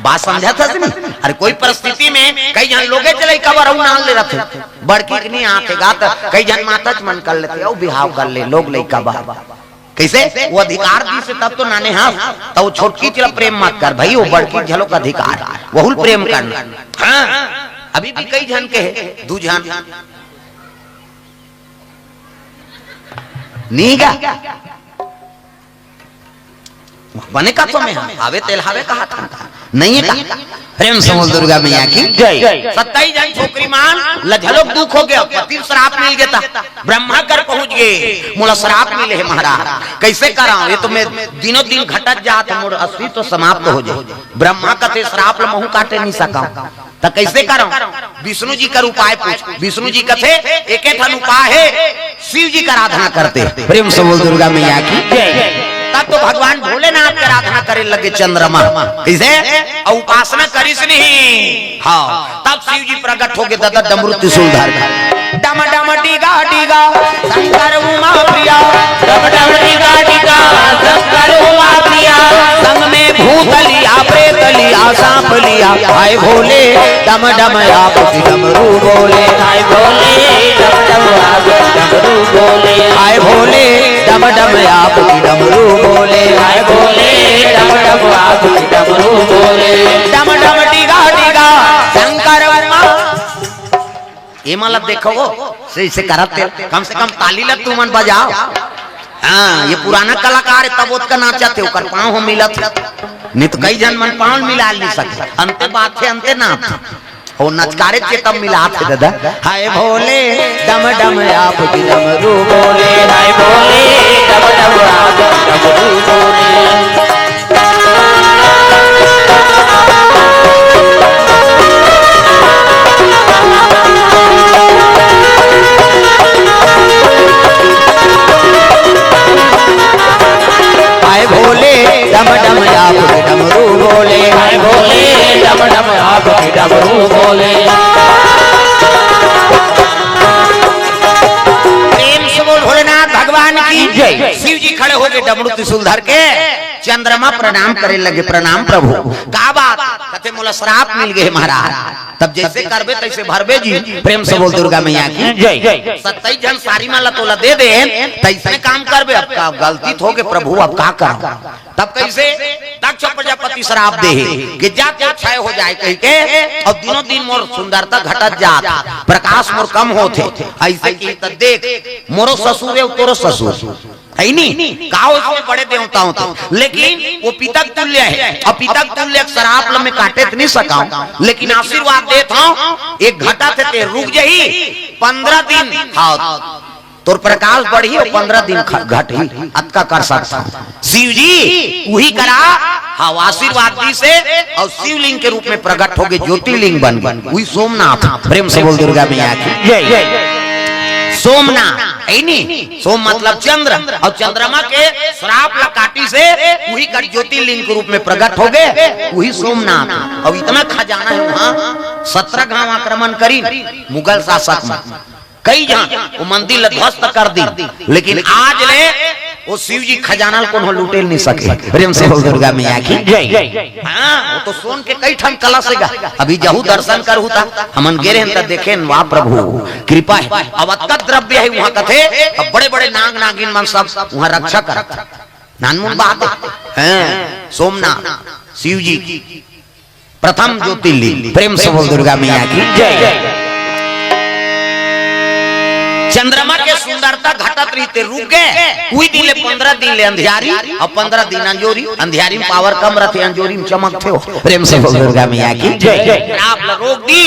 बात समझा था अरे कोई परिस्थिति में कई जन लोगे चले कबर नाल ले रखे बड़की नहीं आते गात कई जन माता मन कर लेते और बिहाव कर ले लोग लइका बा कैसे वो अधिकार दी से तब तो नाने हाँ तो वो छोटकी चला प्रेम मत कर भाई वो बड़की झलो का अधिकार वहुल प्रेम करना हाँ अभी भी कई जन के 2 जन नीगा बने का तो में हावे तेल हावे कहा था नहीं है का प्रेम समूह दुर्गा मैया की जय 27 जन छोकरी मान लझलोक दुख हो गया पति श्राप मिल गया था ब्रह्मा कर पहुंच गए मोला श्राप मिले है महाराज कैसे करा ये तो मैं दिनों दिन घटत जात मोर अस्वी तो समाप्त हो जाए ब्रह्मा का ते श्राप ल महू काटे नहीं सका तो कैसे करो विष्णु जी का उपाय पूछ विष्णु जी का थे एक ठन उपाय है शिव जी का आराधना करते प्रेम से बोल दुर्गा मैया की तब तो भगवान भोलेनाथ की आराधना करे लगे चंद्रमा कैसे और उपासना करिस नहीं हाँ तब शिव जी प्रकट हो गए दादा डमरू त्रिशूल धार डम डम डीगा डीगा शंकर उमा प्रिया डम डम डीगा डीगा शंकर उमा प्रिया संग में भूत लिया प्रेत लिया सांप लिया हाय भोले डम डम आप डमरू बोले हाय भोले डम डम आप डमरू बोले हाय भोले डम डम आप डमरू बोले हाय भोले डम डम आप डमरू बोले डम डम डीगा डीगा शंकर उमा ये मतलब देखो से इसे करते कम से कम ताली लग तू मन बजाओ हाँ ये पुराना कलाकार है तब उसका नाचाते कर पाँव हम मिलत नहीं तो कई जन मन पाँव मिला नहीं सकते अंते बात है अंते नाच हो नचकारे के तब मिलाते दादा हाय भोले डम डम आप डमरू बोले हाय भोले डम डम आप डमरू बोले हाय भोले डम डम आप डमरू बोले हाय भोले डम डम आप डमरू बोले प्रेम से बोल भोलेनाथ भगवान की जय शिव जी खड़े हो गए डमरू त्रिशूल धर के चंद्रमा प्रणाम करे लगे प्रणाम प्रभु का बात कहते मोला श्राप मिल गए महाराज तब जैसे करबे तैसे भरबे जी प्रेम से बोल दुर्गा मैया की जय 27 जन सारी माला तोला दे दे तैसे काम करबे अब का गलती हो गए प्रभु अब का कर तब कैसे दक्ष प्रजापति श्राप दे कि जाते क्षय हो जाए कह के और दिनों दिन मोर सुंदरता घटत जात प्रकाश मोर कम होते ऐसे की त देख मोरो ससुर है तोरो ससुर है नहीं काओ इसमें बड़े देवता होते लेकिन वो पिता तुल्य है और पिता तुल्य शराब में काटे नहीं सका लेकिन आशीर्वाद देता हूँ एक घटा थे रुक जही 15 दिन हाँ तोर प्रकाश बढ़ी और 15 दिन घटी अतका कर सकता शिव जी वही करा हाँ आशीर्वाद दी से और शिवलिंग के रूप में प्रकट हो गए ज्योतिर्लिंग बन वही सोमनाथ प्रेम से बोल दुर्गा मैया की सोमनाथ सोम मतलब चंद्र और चंद्रमा के श्राप ला काटी से वही कर ज्योतिर्लिंग के रूप में प्रकट हो गए वही सोमनाथ। अब इतना खजाना है वहाँ 17 गांव आक्रमण करी मुगल शासक में कई जहां वो मंदिर ध्वस्त कर दी लेकिन आज ले वो शिव जी खजाना को लूटे नहीं सके। प्रेम से बोल दुर्गा मैया की जय। हाँ वो तो सोन के कई ठन कला से अभी जहू दर्शन कर होता हमन गेरे त देखे वाह प्रभु कृपा है। अब अत्ता द्रव्य है वहां कथे अब बड़े बड़े नाग नागिन मन सब वहां रक्षा करत नानमुन बात है। सोमनाथ शिव जी प्रथम ज्योतिर्लिंग। प्रेम से बोल दुर्गा मैया की जय। चंद्रमा के सुंदरता घटत रहते रुक गए कोई दिन ले 15 दिन ले अंधियारी और 15 दिन अंजोरी। अंधियारी में पावर कम रहते अंजोरी में चमकते हो। प्रेम से बोल दुर्गा मैया की जय। आप रोक दी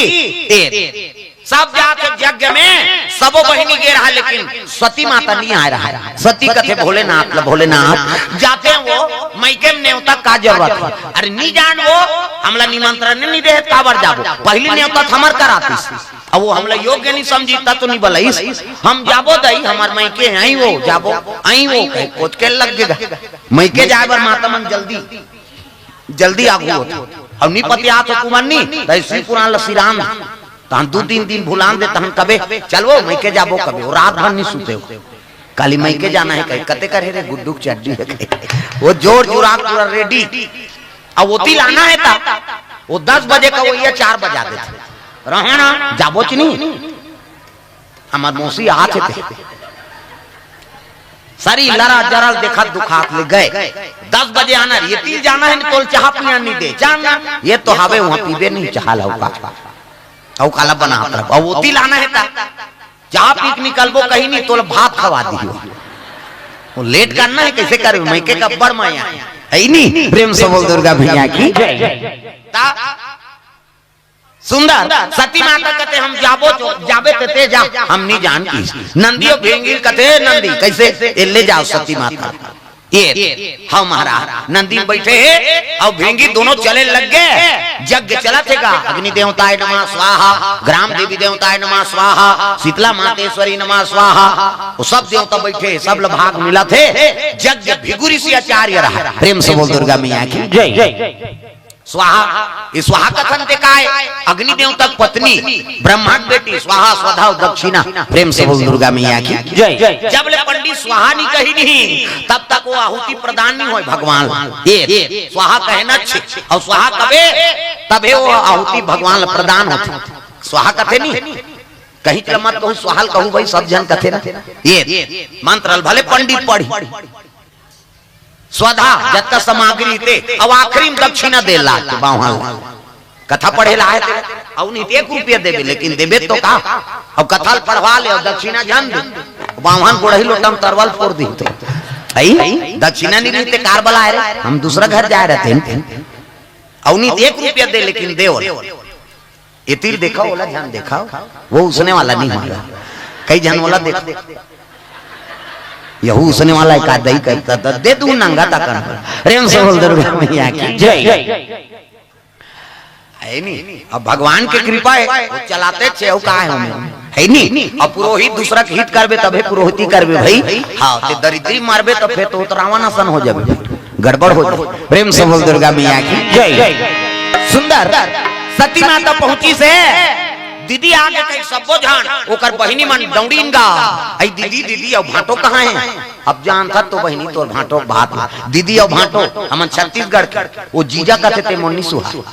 सब जाके यज्ञ में सबो बहिनी गे रहा लेकिन सती माता नहीं आ रहा है। सती कथे भोलेनाथ भोलेनाथ जाते हैं वो मैके में न्योता का जरूरत है। अरे नहीं जान वो हमला निमंत्रण नहीं दे काबर जाबो पहली न्योता हमर कराती अब वो हमला योग्य नहीं समझी तो नहीं बोला हम जाबो दई हमार मैके आई वो जाबो आई वो कुछ के लग गएगा मैके जाए बर माता मन जल्दी जल्दी आगू अब नहीं पति आ तो कुमानी श्री पुराण लसी राम तहन 2-3 दिन भुलान दे तहन कबे चलो मैके जाबो कबे रात भर नहीं सुते हो काली मैके जाना है कहीं कते करे रे गुड्डू चड्डी है वो जोर जोराक पूरा रेडी अब वो तिल आना है ता वो 10 बजे का वो ये 4 बजा देते रहे ना जाबो च नहीं हमार मौसी आते थे सारी लड़ा जरल देखा दुखात ले गए 10 बजे आना ये तिल जाना है तो चाह पिया नहीं दे जाना ये तो हवे वहां पीबे नहीं चाह लौका औ काला बना अब वो तिल आना है ता चाह पीक निकलबो कहीं नहीं तो भात खवा दियो वो लेट करना है कैसे करे मैके का बड़ माया है नहीं। प्रेम से बोल दुर्गा भैया की ता सुंदर सती माता कहते हम जाबो जाबे ते जा हम नहीं जान की नंदियो भेंगिल कहते नंदी कैसे ले जाओ सती माता ये हम महाराज नंदी बैठे और भेंगी दोनों चले लग गए यज्ञ चला थेगा अग्नि देवताय नमः स्वाहा ग्राम देवी देवताय नमः स्वाहा शीतला मातेश्वरी नमः स्वाहा वो सब देवता बैठे सब भाग मिला थे यज्ञ भिगुरी से आचार्य रहा। प्रेम से बोल दुर्गा मैया की जय। स्वाहा ये स्वाहा कथन देखाए अग्नि देवता पत्नी ब्रह्मा बेटी स्वाहा स्वधा दक्षिणा। प्रेम से बोल दुर्गा मैया की जय। जब ले पंडित स्वाहा नहीं कही नहीं तब तक वो आहुति प्रदान नहीं हो भगवान ये स्वाहा कहना और स्वाहा कबे तबे वो आहुति भगवान प्रदान होती स्वाहा कथे नहीं कहीं के मत कहूँ स्वाहाल कहूँ भाई सब जन कथे ना ये मंत्र भले पंडित पढ़ी स्वधा जत्ता सामग्री ते अब आखिरी में दक्षिणा दे ला कथा पढ़े ला है और नहीं 1 रुपया देबे लेकिन देबे तो का अब कथा पढ़वा ले और दक्षिणा जान दे बावन गोड़ही लोटम तरवल फोड़ दी तो आई दक्षिणा नहीं देते कार बला रे हम दूसरा घर जा रहे थे और नहीं 1 रुपया दे लेकिन दे ये तीर देखा वाला ध्यान देखा वो उसने वाला नहीं मारा कई जन वाला देख यहू उसने वाला एक आदमी कहता था दे दूं नंगा ताकन प्रेम से बोल दुर्गा मैया की जय। है नहीं अब भगवान की कृपा है वो चलाते छे का है नहीं अब पुरोहित दूसरा के हित करबे तबे पुरोहिती करबे भाई हां ते दरिद्री मारबे तो फिर तो रावणासन हो जाबे गड़बड़ हो जाए। प्रेम से बोल दुर्गा मैया की जय। सुंदर सती माता पहुंची से दीदी आगे कई सबो जान ओकर बहिनी मन दौड़ीनगा आई दीदी दीदी और भाटो कहाँ है अब जान था तो बहिनी तो भाटो बात दीदी और भाटो हमन छत्तीसगढ़ के वो जीजा कहते थे मोनी सुहा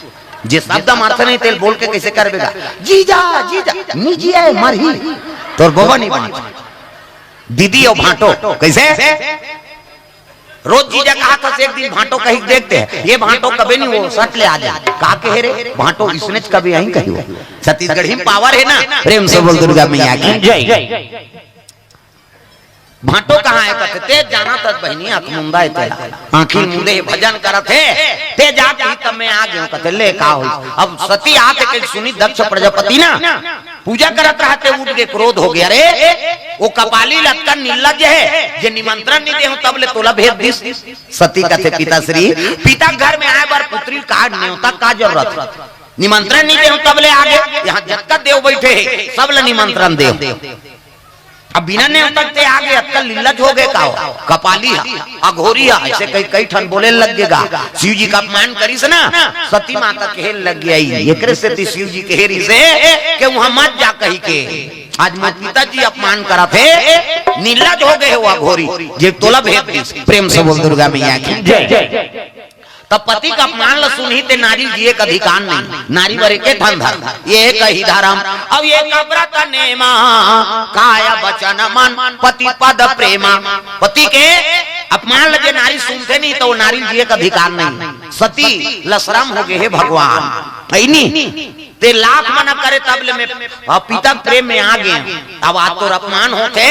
जे शब्द मारते नहीं तेल बोल के कैसे करबेगा जीजा जीजा निजी है मरही तोर बाबा नहीं बात दीदी और भाटो कैसे रोज जीजा कहा था एक दिन भाटो कहीं देखते हैं ये भाटो कभी नहीं वो सट ले आ जाए कहा के रे भाटो इसने कभी यहीं कही हो छत्तीसगढ़ में पावर है ना। प्रेम से बोल दुर्गा मैया की जय। भाटो कहाँ है कहते ते जाना तक बहनी आंख मुंदा है आंखी मुंदे भजन करते ते जाके ही तब मैं आ गया कहते ले का हो अब सती आके के सुनी दक्ष प्रजापति ना पूजा करत रहते उठ के क्रोध हो गया रे वो कपाली लटकन निर्लज है जे निमंत्रण नहीं दे तब ले तोला भेद दिस सती कहते पिताश्री पिता घर में आए बार पुत्री का न्योता का जरूरत निमंत्रण नहीं दे तब ले आगे यहाँ जत्ता देव बैठे सब ले निमंत्रण दे अब बिना न्योता के आगे अक्कल लीलज हो गए का कपाली अघोरी ऐसे कई ठन बोले लगेगा शिव जी का अपमान करी से ना सती माता के लग गई एक से शिव जी के हेरी से के वहां मत जा कही के आज मोर पिताजी अपमान करा थे, निर्लज हो गए हुआ घोरी जे तोला भेद दी। प्रेम से बोल दुर्गा मैया की जय। तब पति का अपमान ल सुनी ते नारी जी का अधिकार नहीं, नारी वर के धन ये कही धर्म। अब ये व्रत नेमा काया वचन मन पति पद प्रेमा। पति के अपमान लगे नारी सुनते नहीं तो नारी जी का अधिकार नहीं। सती लशरम हो गए हे भगवान ऐनी ते लाख मना करे तबले में पिता प्रेम में आ गए। अब आज तो अपमान होते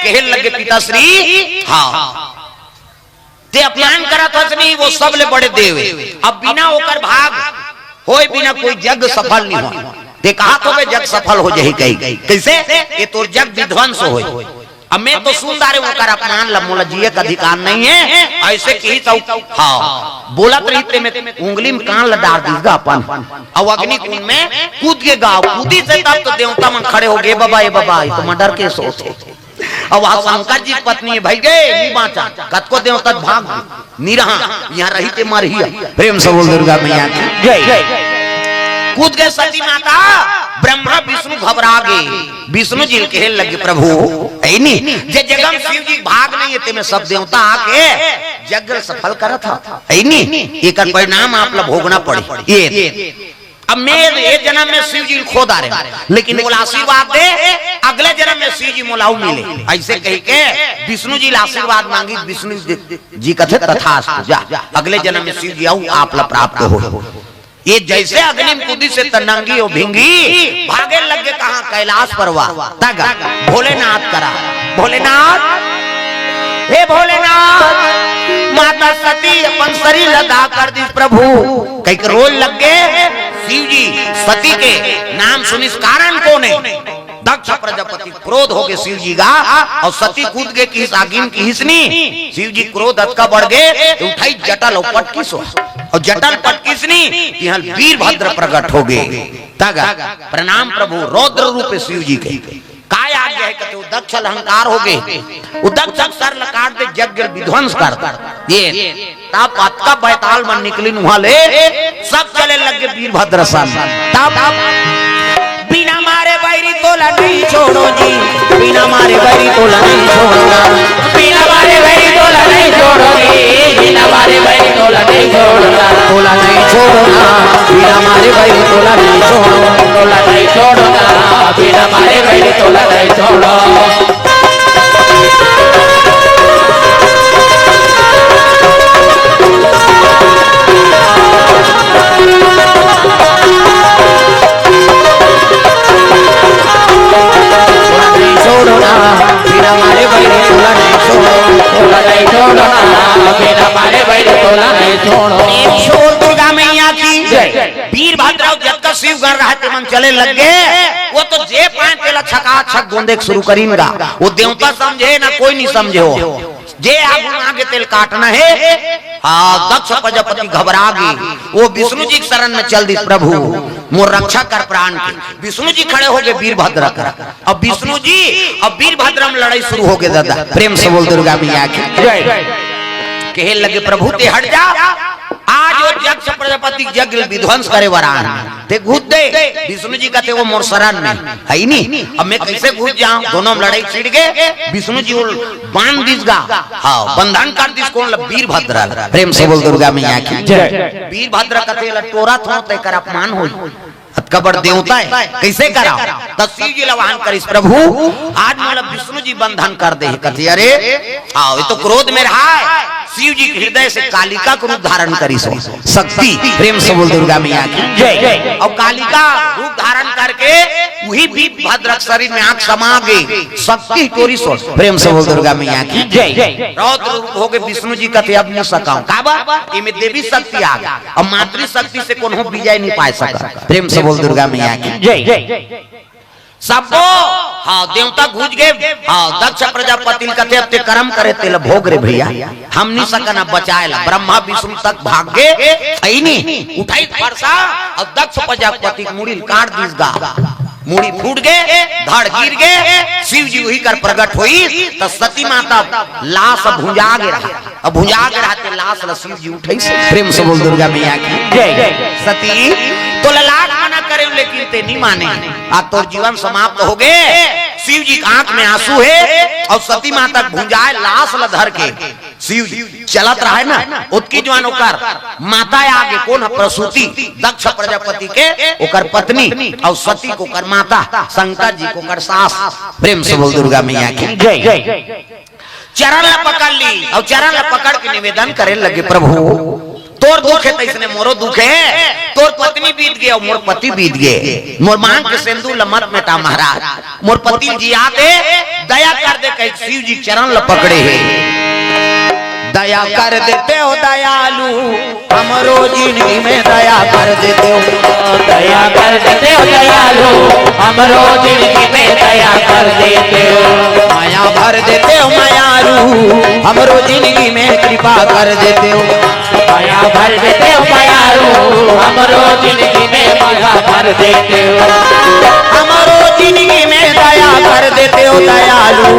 कहे लगे पिताश्री हाँ ते अपमान करा था नहीं वो सब ले बड़े देवे। अब बिना होकर भाग होए बिना कोई जग सफल नहीं हो। ते कहा तो वे जग सफल हो जाही कही कैसे ये तो जग विध्वंस होए। अब मैं तो सुंदर होकर अपमान लमोला जिए का अधिकार नहीं है ऐसे की तो हाँ बोलत रही में उंगली में कान लडार दीगा अपन। अब अग्नि कुंड में कूद के गाँव कूदी से तब तो देवता मन खड़े हो गए बाबा ये तो मर्डर के सोच। अब वहां शंकर जी पत्नी भाई गए बाचा कत को देव तक भाग निरहा यहाँ रही ते मर ही। प्रेम से बोल दुर्गा मैया की जय। कूद गए सती माता ब्रह्मा विष्णु घबरा गए। विष्णु जी के लगे प्रभु ऐनी जे जगम शिव जी भाग नहीं ते में सब देवता आके जग सफल करा था ऐनी एक परिणाम आप लोग भोगना पड़े। ये अब मैं ये जन्म में शिव जी खोद आ रहे लेकिन बोला आशीर्वाद दे अगले जन्म में शिव जी मोलाऊ मिले ऐसे कह के विष्णु जी आशीर्वाद मांगी। विष्णु जी कथे तथास्तु जा अगले जन्म में शिव जी आऊ आप ला प्राप्त हो। ये जैसे अग्नि में कूदी से तनंगी और भिंगी भागे लगे कहा कैलाश परवा तगा भोलेनाथ करा। भोलेनाथ हे भोलेनाथ माता सती अपन शरीर लदा कर दी प्रभु कई रोल लग गए। शिव जी सती के नाम सुनी कारण कौन है दक्ष प्रजापति क्रोध हो गए शिव जी का और सती कूद गए किस आगिन की हिसनी। शिव जी क्रोध का बढ़ गए तो उठाई जटल और पटकिस और जटल पटकिसनी यहाँ वीरभद्र प्रकट हो गए। प्रणाम प्रभु रौद्र रूप शिव जी के काय आ गया है कहते दक्ष अहंकार हो गए दक्ष सर लकाट दे जग विध्वंस कर ये तब का बैताल मन निकली वाले सब चले लगे वीरभद्र सन। तब बिना मारे बैरी तोला नहीं छोड़ो जी बिना मारे बैरी तोला नहीं छोड़ो बिना मारे बैरी तोला नहीं छोड़ोगी बिना मारे बैरी तोला नहीं छोड़ना तोला नहीं छोड़ना बिना मारे बैरी तोला नहीं छोड़ो तोला नहीं छोड़ना बिना मारे बैरी तोला नहीं छोड़ो। बिना मारे बैरी तोला नहीं छोड़ो तोला नहीं छोड़ना बिना मारे बैरी तोला नहीं छोड़ो। शोर दुर्गा मैया की जय। वीरभद्र जब तक शिव कर रहा थे मन चले लग गए वो तो जे पाए तेला छका छक गोंदे शुरू करींगा। वो देवता समझे ना कोई नहीं समझे हो जे आगे तेल काटना है। हाँ दक्ष प्रजापति घबरा गए वो विष्णु जी शरण में चल दी प्रभु मोर रक्षा कर प्राण के। विष्णु जी खड़े हो गए वीरभद्र कर। अब विष्णु जी अब वीरभद्र में लड़ाई शुरू हो गई। दादा प्रेम से बोल दुर्गा मैया की जय। कहे लगे प्रभु ते हट जा आज वो जग प्रजापति जग विध्वंस करे वरान ते घुस दे। विष्णु जी कहते वो मोर शरण में है ही नहीं अब मैं कैसे घुस जाऊं। दोनों में लड़ाई छिड़ गए विष्णु जी बांध दिसगा हाँ बंधन कर दिस कौन वीरभद्र। प्रेम से बोल दुर्गा मैया की जय। वीरभद्र कहते टोरा थोड़ते कर अपमान हो कबर देवता है कैसे करा शिव जी लवाहन करिस प्रभु आज मतलब विष्णु जी बंधन कर दे कहते अरे आओ ये तो क्रोध में रहा है। शिव जी के हृदय से कालिका को रूप धारण करी शक्ति। प्रेम से बोल दुर्गा मैया की जय। और कालिका रूप धारण करके वही वीरभद्र शरीर में आंख समा गई शक्ति चोरी सो। प्रेम से बोल दुर्गा मैया की जय। रौद्र रूप हो गए विष्णु जी कहते अब नहीं सकाऊं काबा इनमें देवी शक्ति आ गई और मातृ शक्ति से कौन विजय नहीं पा सका। प्रेम से बोल दुर्गा मैया की जय। सबको हाँ देवता घुस गए हाँ दक्ष प्रजापति कहते अब ते कर्म करे तेल भोग रे भैया हम नहीं सकना बचाए ला। ब्रह्मा विष्णु तक भाग गए उठाई फरसा और दक्ष प्रजापति मुड़ी काट दिस गा मुड़ी फूट गए धड़ गिर गए। शिव जी वही कर प्रकट हुई तो सती माता लाश भुंजा गया अब भुंजा के रहते लाश शिव जी उठे। प्रेम से बोल दुर्गा मैया की जय। सती तो लाख मना करे लेकिन ते नहीं माने आज तो जीवन समाप्त हो गए। शिव जी की आंख में आंसू है और सती माता भुंजाए लाश ल धर के शिव जी चलत रहा है ना, उसकी जवान ओकर माता आगे कौन है? प्रसूति, दक्ष प्रजापति के ओकर पत्नी और सती को कर माता, शंकर जी को कर सास। प्रेम से बोल दुर्गा मैया की जय। चरण ला पकड़ ली और चरण ला पकड़ के निवेदन करे लगे, प्रभु तोर दुख है तैसने मोरो दुख है, तोर पत्नी बीत गए और मोर पति बीत गए, मोर मांग के सिंदूर लमत मेटा महाराज, मोर पति जी आते दया कर दे। कहीं शिव जी चरण ल पकड़े है, दया कर देते हो दयालु हमरो जिंदगी में दया कर देते हो, दया कर देते हो दयालु हमरो जिंदगी में दया कर देते हो, माया भर देते हो मायारू हमरो जिंदगी में कृपा कर देते हो, माया भर देते हो मायारू हमरो जिंदगी में माया भर देते हो, हमरो जिंदगी में दया कर देते हो दयालु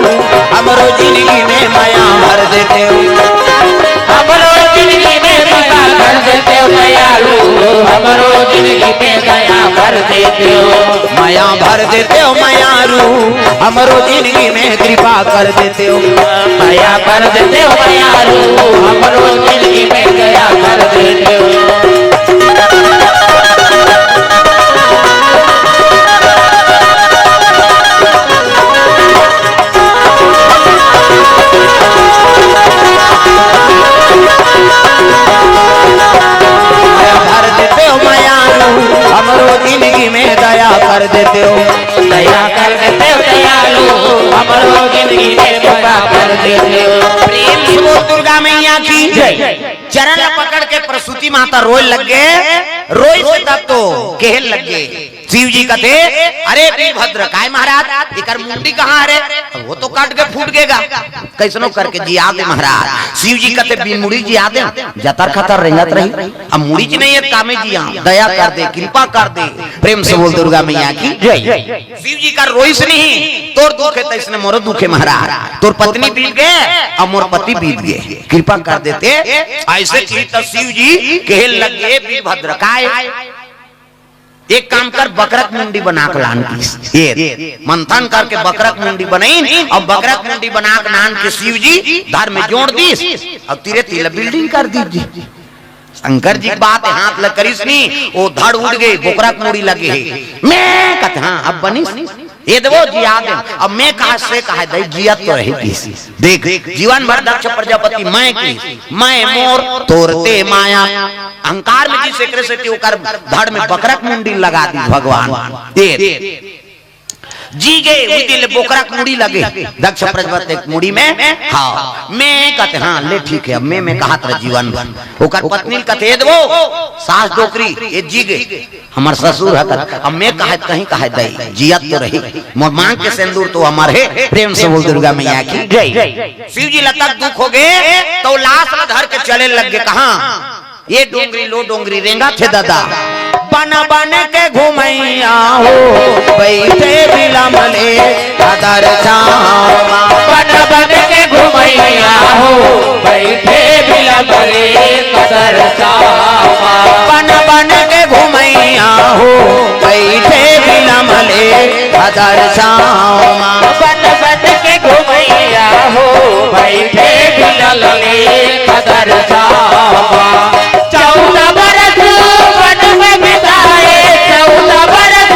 हमरो जिंदगी में माया भर देते हो, हमरो जिंदगी में दया कर देते हो दयालु हमरो जिंदगी में दया कर देते हो, माया भर देते हो मायारू हमरो जिंदगी में कृपा कर देते हो, माया कर देते हो मायारू हमरो जिंदगी में दया कर देते हो। हमरो जिंदगी में दया कर देते हो, दया कर देते हो दयालु हमरो जिंदगी में दया कर देते हो। प्रेम से बोल दुर्गा मैया की जय। चरण पकड़ के प्रसूति माता रोए लग गए, रोई से तब तो कहल लग गए। शिव जी कहते अरे वीरभद्र काय महाराज इकर मुंडी कहाँ है? वो तो काट के फूट गएगा, कैसनो करके जिया दे महाराज। शिव जी कहते बिन मुड़ी जिया दे, जतर खतर रेंगत रही, अब मुड़ी जी नहीं है कामे जिया, दया कर दे कृपा कर दे। प्रेम से बोल दुर्गा मैया की जय। शिव जी का रोई से नहीं, तोर दुख है तैसने मोरो दुख है महाराज, तोर पत्नी बीत गए और मोर पति बीत गए, कृपा कर देते। ऐसे की तो शिव जी कहल लग गए वीरभद्र काय एक काम कर बकरक मुंडी बना के लान की, मंथन करके बकरक मुंडी बनाई और बकरक मुंडी बना के नान के शिव जी धर में जोड़ दी और तीरे तीला बिल्डिंग कर दी। शंकर जी बात हाथ लग करिसनी वो धड़ उड़ गई, बकरक मुंडी लगे मैं कहते हाँ अब बनी ये देवो जिया दे, अब मैं कहा से कहा दे जियत तो रहेगी। देख जीवन भर दक्ष प्रजापति मैं की मैं मोर तोरते माया अहंकार में जिस एक से होकर धड़ में बकरक मुंडी लगा दी भगवान जी गए उस दिल बोकरक मुड़ी लगे दक्ष प्रजापति मुड़ी में। हाँ मैं कहते हाँ ले ठीक है, अब मैं कहा था जीवन भर ओकर पत्नी कहते दो सास डोकरी ये जी गए हमार ससुर है, अब मैं कहा कहीं कहा दई जियत तो रही मोर मांग के सिंदूर तो हमार है। प्रेम से बोल दुर्गा मैया की जय। शिव जी लतक दुख हो गए तो लाश में धर के चले लग गए, कहा ये डोंगरी लो डोंगरी रेंगा थे दादा बन बन के घुमैया हो बैठे बिलमले कदर छावा, बन बन के घुमैया हो बैठे बिलमले कदर छावा, बन बन के घुमैया हो बैठे बिलमले कदर छावा, बन बन के घुमैया हो बैठे बिलमले कदर छावा। 14 बरस वन में बिताए 14 बरस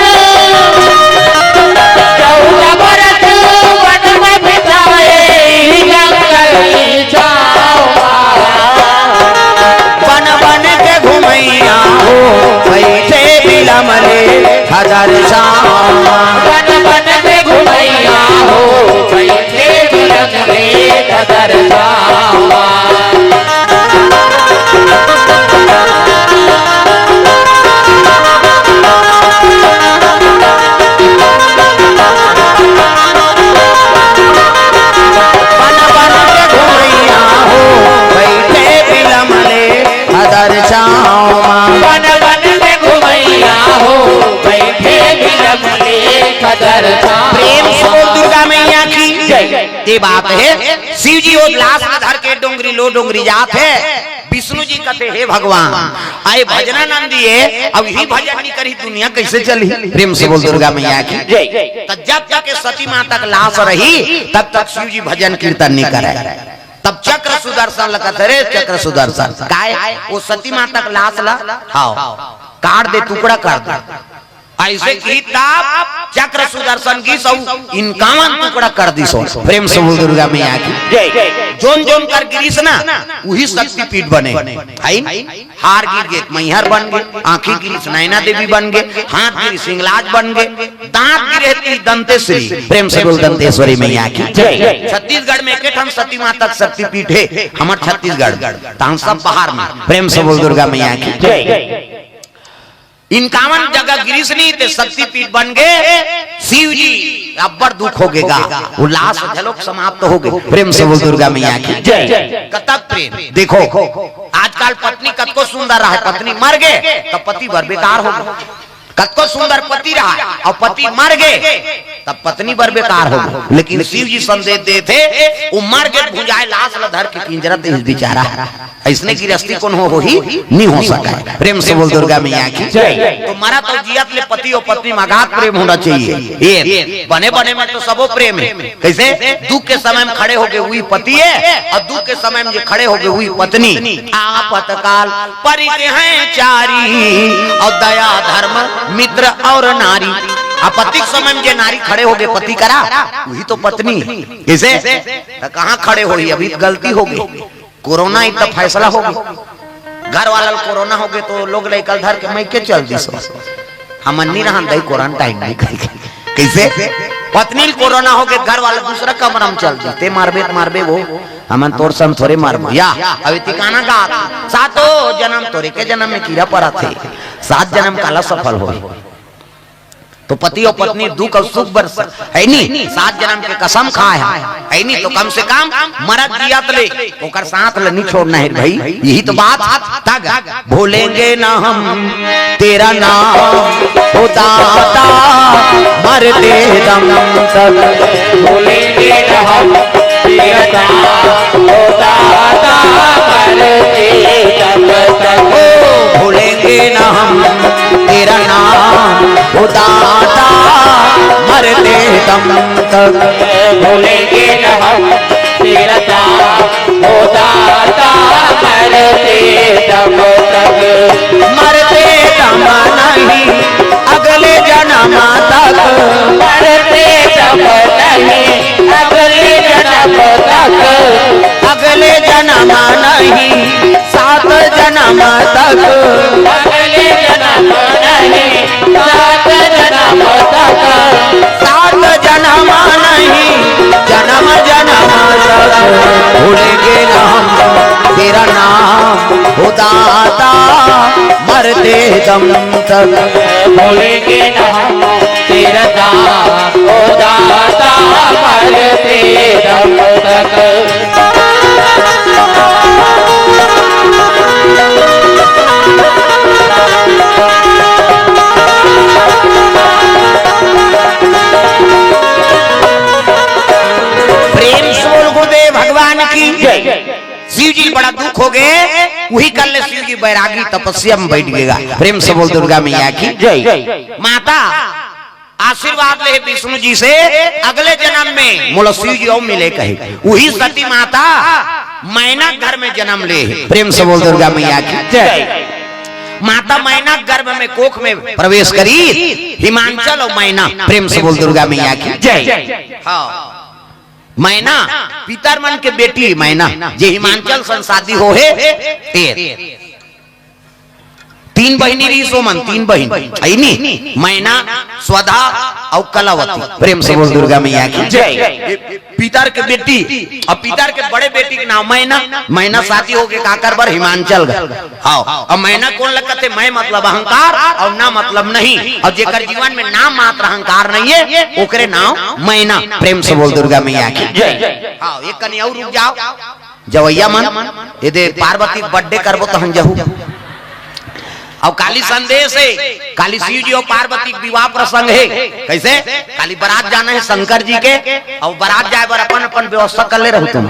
14 बरस वन में बिताए जंगल छावा, बन बन के घुमैया हो बैठे बिलमले कदर छावा, बन बन के घुमैया हो बैठे बिलमले कदर छावा। बन बन के घुमैया हो बैठे बिलमले कदर छावा। प्रेम से बोल दुर्गा मैया की जय। ये बात है शिव जी वो लाश में धर के डोंगरी लो डोंगरी जात है, विष्णु जी कहते हे भगवान आए भजनानंद दिए, अब यही भजन नहीं करी दुनिया कैसे चली? प्रेम से बोल दुर्गा मैया की जय। तो जब तक सती माता का लाश रही तब तक शिव जी भजन कीर्तन नहीं करे। तब चक्र सुदर्शन लगत रे, चक्र सुदर्शन काय वो सती माता का लाश ला हाँ काट दे, टुकड़ा कर दे। ऐसे की ताप चक्र सुदर्शन की सब इनकावन टुकड़ा कर दी सो। प्रेम से बोल दुर्गा मैया की जय। जोन जोन कर गिरीश ना वही शक्ति पीठ बने। हार गिर गए मैहर बन गए, आंखी गिरी नैना देवी बन गए, हाथ गिरी सिंगलाज बन गए, दांत गिरे दंतेश्वरी। प्रेम से बोल दंतेश्वरी मैया की जय। छत्तीसगढ़ में एक हम सती माता शक्ति पीठ है हमार छत्तीसगढ़ सब बाहर में। प्रेम से बोल दुर्गा मैया की जय। इनकावन जगह गिरीश नहीं थे शक्ति पीठ बन गए। शिव जी अब्बर दुख हो गएगा, वो लाश झलोक समाप्त हो गए। प्रेम से बोल दुर्गा मैया की जय। कतक प्रेम देखो आजकल पत्नी कतको सुंदर रहा, पत्नी मर गए तो पति बर बेकार हो गए। कतको सुंदर पति रहा और पति मर गए तब पत्नी बर बेकार हो गई। लेकिन शिव जी संदेश देते वो मर गए भुजाए लाश लधर के पिंजरा ते बेचारा ऐसने गिरस्ती कौन हो ही नहीं हो सका। प्रेम से बोल दुर्गा मैया की जय। तो मरा तो जियत ले पति और पत्नी मगात प्रेम होना चाहिए। ये बने बने में तो सबो प्रेम है। कैसे दुख के समय में खड़े हो गए वही पति है और दुख के समय में खड़े हो गए वही पत्नी। आपत काल परित हैं चारी और दया धर्म मित्र और नारी। आपत्तिक समय में जो नारी खड़े हो गए पति करा वही तो पत्नी। कैसे कहाँ खड़े हो रही? अभी गलती हो गई, कोरोना इतना फैसला हो गया, घर वाला कोरोना हो गए तो लोग लेकर धर के मैं के चल दी सो हम नहीं रहा दई क्वारंटाइन नहीं करेंगे। कैसे पत्नी कोरोना हो गए घर वाला दूसरा कमरा में चल जाते मारबे वो हमन तोर सम थोड़े मारबो या अभी ठिकाना का सातो जन्म तोरे के जन्म में कीड़ा पड़ा थे 7 जन्म काला सफल हो। तो पति और पत्नी दुख और सुख बरस है नहीं 7 जन्म के कसम खाए है नहीं तो कम से कम मरद जियत ले ओकर साथ ले नहीं छोड़ना है भाई। यही तो बात तग भूलेंगे ना हम तेरा नाम ओ दाता मरते दम तक भूलेंगे न हम तेरा नाम ओ दाता मरते दम तक। भूलेंगे ना हम तेरा नाम ओ दाता मरते दम तक। भूलेंगे न हम तेरा नाम ओ दाता मरते दम तक। मरते दम नहीं अगले जन्म तक, मरते दम नहीं अगले जन्म तक। अगले जन्म नहीं 7 जन्म तक, अगले जन्म नहीं 7 जन्म तक। 7 जन्म नहीं जन्म जन्म तक। भूलेंगे ना हम तेरा नाम ओ दाता मरते दम तक। भूलेंगे न हम तेरा नाम ओ दाता मरते दम तक। भगवान की जय। शिव जी बड़ा दुख हो गए वही कर ले शिव जी बैरागी तपस्या में बैठ गएगा। प्रेम से बोल दुर्गा मैया की जय। माता आशीर्वाद ले विष्णु जी से अगले जन्म में मोला शिव जी और मिले कहे वही सती माता मैना घर में जन्म ले। प्रेम से बोल दुर्गा मैया की जय। माता मैना गर्भ में कोख में प्रवेश करी हिमांचल और मैना। प्रेम से बोल दुर्गा मैया की जय। हाँ मैना पितर मन के बेटी मैना जे हिमांचल संसादी हो है 3 बहिनी रही सोमन 3 बहिन ऐनी मैना स्वधा और कलावती। प्रेम से बोल दुर्गा मैया की जय। पितर के बेटी और पितर के बड़े बेटी के नाम मैना। मैना शादी हो के काकर बर हिमांचल गए। हाँ और मैना कौन लगते मैं मतलब अहंकार और ना मतलब नहीं और जेकर जीवन में नाम मात्र अहंकार नहीं है ओकरे नाम मैना। प्रेम से बोल दुर्गा मैया की जय। हाँ एक कनी और रुक जाओ जवैया मन यदि पार्वती बर्थडे करबो तो हम जहू और काली संदेश है काली शिव जी और पार्वती विवाह प्रसंग है। कैसे काली बारात जाना है शंकर जी के और बारात जाए बर अपन अपन व्यवस्था कर ले रहो तुम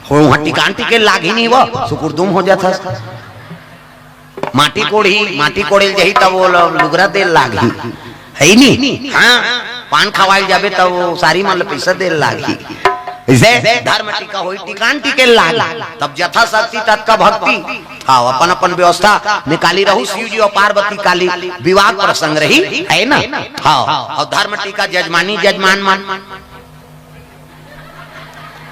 हो टिकान टिके लाग ही नहीं वो सुकुरदुम हो जाता माटी कोड़ी जही तब वो लुगरा दे लागी है नी। हाँ पान खवाई जाबे तब वो सारी मतलब पैसा दे लागी। इसे धर्म टीका होई टिकान टिके लागी तब यथा शक्ति तत्का भक्ति। हाँ अपन अपन व्यवस्था निकाली रहू। शिव जी और पार्वती काली विवाह प्रसंग रही है ना। हाँ और धर्म टीका जजमानी जजमान मान।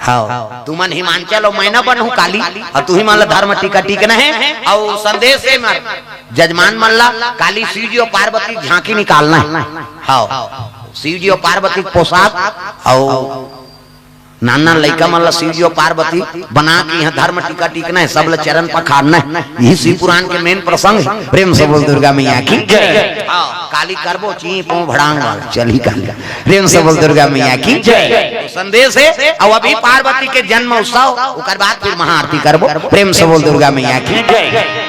हाँ तू मन हिमांचल और मैं न बनू काली और तू ही मान धर्म टीका टिकना है और संदेश है मर जजमान मन ला काली शिव जी और पार्वती झांकी निकालना है। हाँ शिव जी और पार्वती पोशाक और नाना लड़का मतलब शिव जी और पार्वती बना के यहाँ धर्म टीका टिकना है। सब चरण पखारना है। यही शिव पुराण के मेन प्रसंग है। प्रेम से बोल दुर्गा मैया की जय। काली करबो ची पो भड़ांग वाला चल ही काली। प्रेम से बोल दुर्गा मैया की जय। संदेश है और अभी पार्वती के जन्म उत्सव उसके बाद फिर महाआरती करबो। प्रेम से बोल दुर्गा मैया की जय।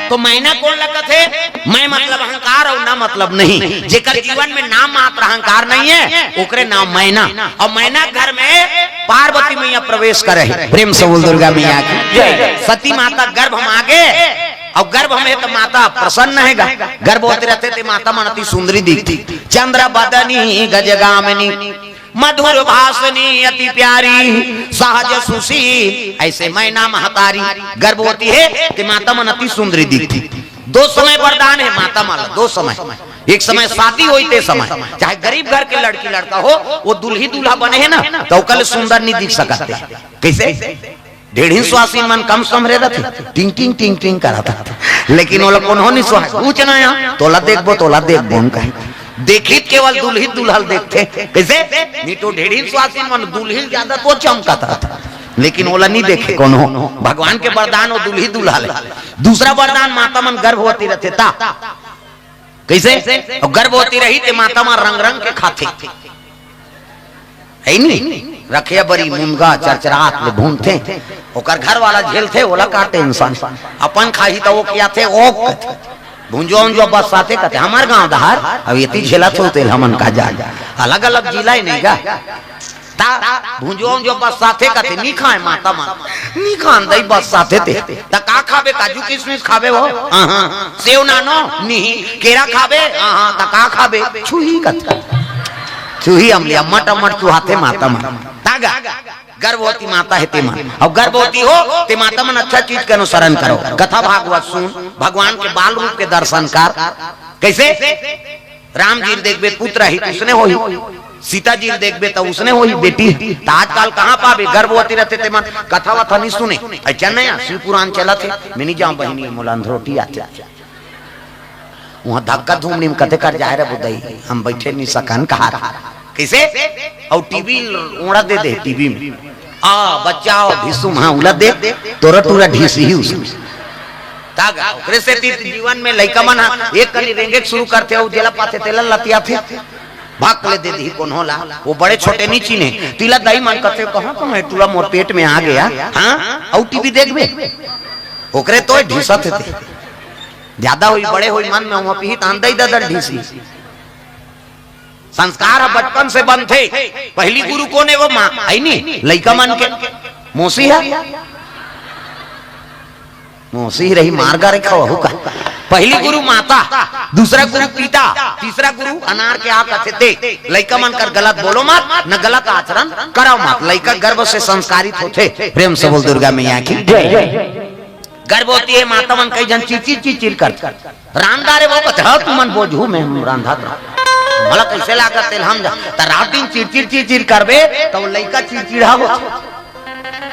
तो मैना कौन लगत है? मैं मतलब अहंकार और ना मतलब नहीं। जेकर जीवन में नाम मात्र अहंकार नहीं है ओकरे नाम मैना। और मैना घर में पार्वती मैया प्रवेश करे। प्रेम से बोल दुर्गा मैया की जय। सती माता गर्भ मांगे और गर्भ में तो माता प्रसन्न है। गर्भवती रहते थे माता मन अति सुंदरी दिखती। चंद्र बदनी गजगामिनी मधुर भाषणी अति प्यारी सहज सुशी। ऐसे मैना महतारी गर्भवती है कि माता मन अति सुंदरी दिखती। दो समय वरदान है माता माला। दो समय, एक समय शादी होई ते समय चाहे गरीब घर के लड़की लड़का हो वो दुल्ही दूल्हा बने है ना तो कल सुंदर नहीं दिख सकते। कैसे ढेढ़ी स्वासीन मन कम समरे रहते टिंग टिंग टिंग टिंग कराता लेकिन वो लोग कौन हो नहीं सुहा पूछना यहाँ तोला देखबो उनका देखी केवल दुल्ही दुल्हल देखते। कैसे नहीं तो ढेढ़ी स्वासीन मन दुल्ही ज्यादा तो चमकता था लेकिन ओला नहीं देखे कौन हो। भगवान के वरदान वो दुल्ही दुल्हल। दूसरा वरदान माता मन गर्भवती रहते था। कैसे और गर्भवती रही ते माता मन रंग रंग के खाते है नहीं रखे बड़ी मुनगा चरचरात ले भूनते ओकर घर वाला झेल थे ओला काटे इंसान अपन खाही तो वो क्या थे ओ भुंजो बस साथे कहते हमार गांव दहार अब ये झेला होते हमन का जा अलग अलग जिला ही नहीं गा ता भुंजो बस साथे कहते नहीं खाए माता मान नहीं खान दई बस साथे थे ता का खाबे काजू किशमिश खाबे हो हां सेव नानो नहीं केरा खाबे हां ता का खाबे छुही कहते छुही अमली अम्मट अम्मट चुहाते माता मान तागा गर्भवती माता है तेमा और गर्भवती हो ते माता मन अच्छा चीज के अनुसरण करो। कथा भागवत सुन भगवान के बाल रूप के दर्शन कर। कैसे राम जी देखबे पुत्र ही उसने होई सीता जी देखबे तो उसने होई बेटी। आजकल कहाँ पाबे गर्भवती रहते ते मन कथा वथा नहीं सुने अच्छा नहीं शिव पुराण चला थे मिनी जाऊं बहिनी मुलांधरोटी आते वहां धक्का धूमनी में कथे कर जाए रे बुदई हम बैठे नहीं सकन कहा कैसे और टीवी उड़ा दे टीवी में आ बच्चा भिसुम हाँ उला दे तोरा टूरा ढीस ही उसमें तागा ओकरे से जीवन में लइका मन एक कली रेंगे शुरू करते हो जेला पाते तेला लतिया थे भाग ले दे दी कौन होला वो बड़े छोटे नहीं चीने तिला दही मन करते कहां तो मैं टूरा मोर पेट में आ गया हां और टीवी देखबे ओकरे तो ढीसा थे ज्यादा हुई बड़े हुई मन में वहां पी तान दई ददर ढीसी। संस्कार बचपन से बनते। पहली गुरु कौन है वो माँ है नहीं लइका मन के मौसी है मौसी रही मार्गा रेखा वहु का। पहली गुरु माता दूसरा गुरु पिता तीसरा गुरु अनार के आ कथे थे लइका मन कर गलत बोलो मत न गलत आचरण करो मत। लइका गर्भ से संस्कारित होते। प्रेम से बोल दुर्गा मैया की जय। गर्भवती है माता मन कई जन चिचिर कर रांधारे वो कथा तू मन बोझू में हम रांधा भला कैसे लागत तेल हम त रात दिन चिरचिर करबे तो लइका चिड़चिड़ा हो।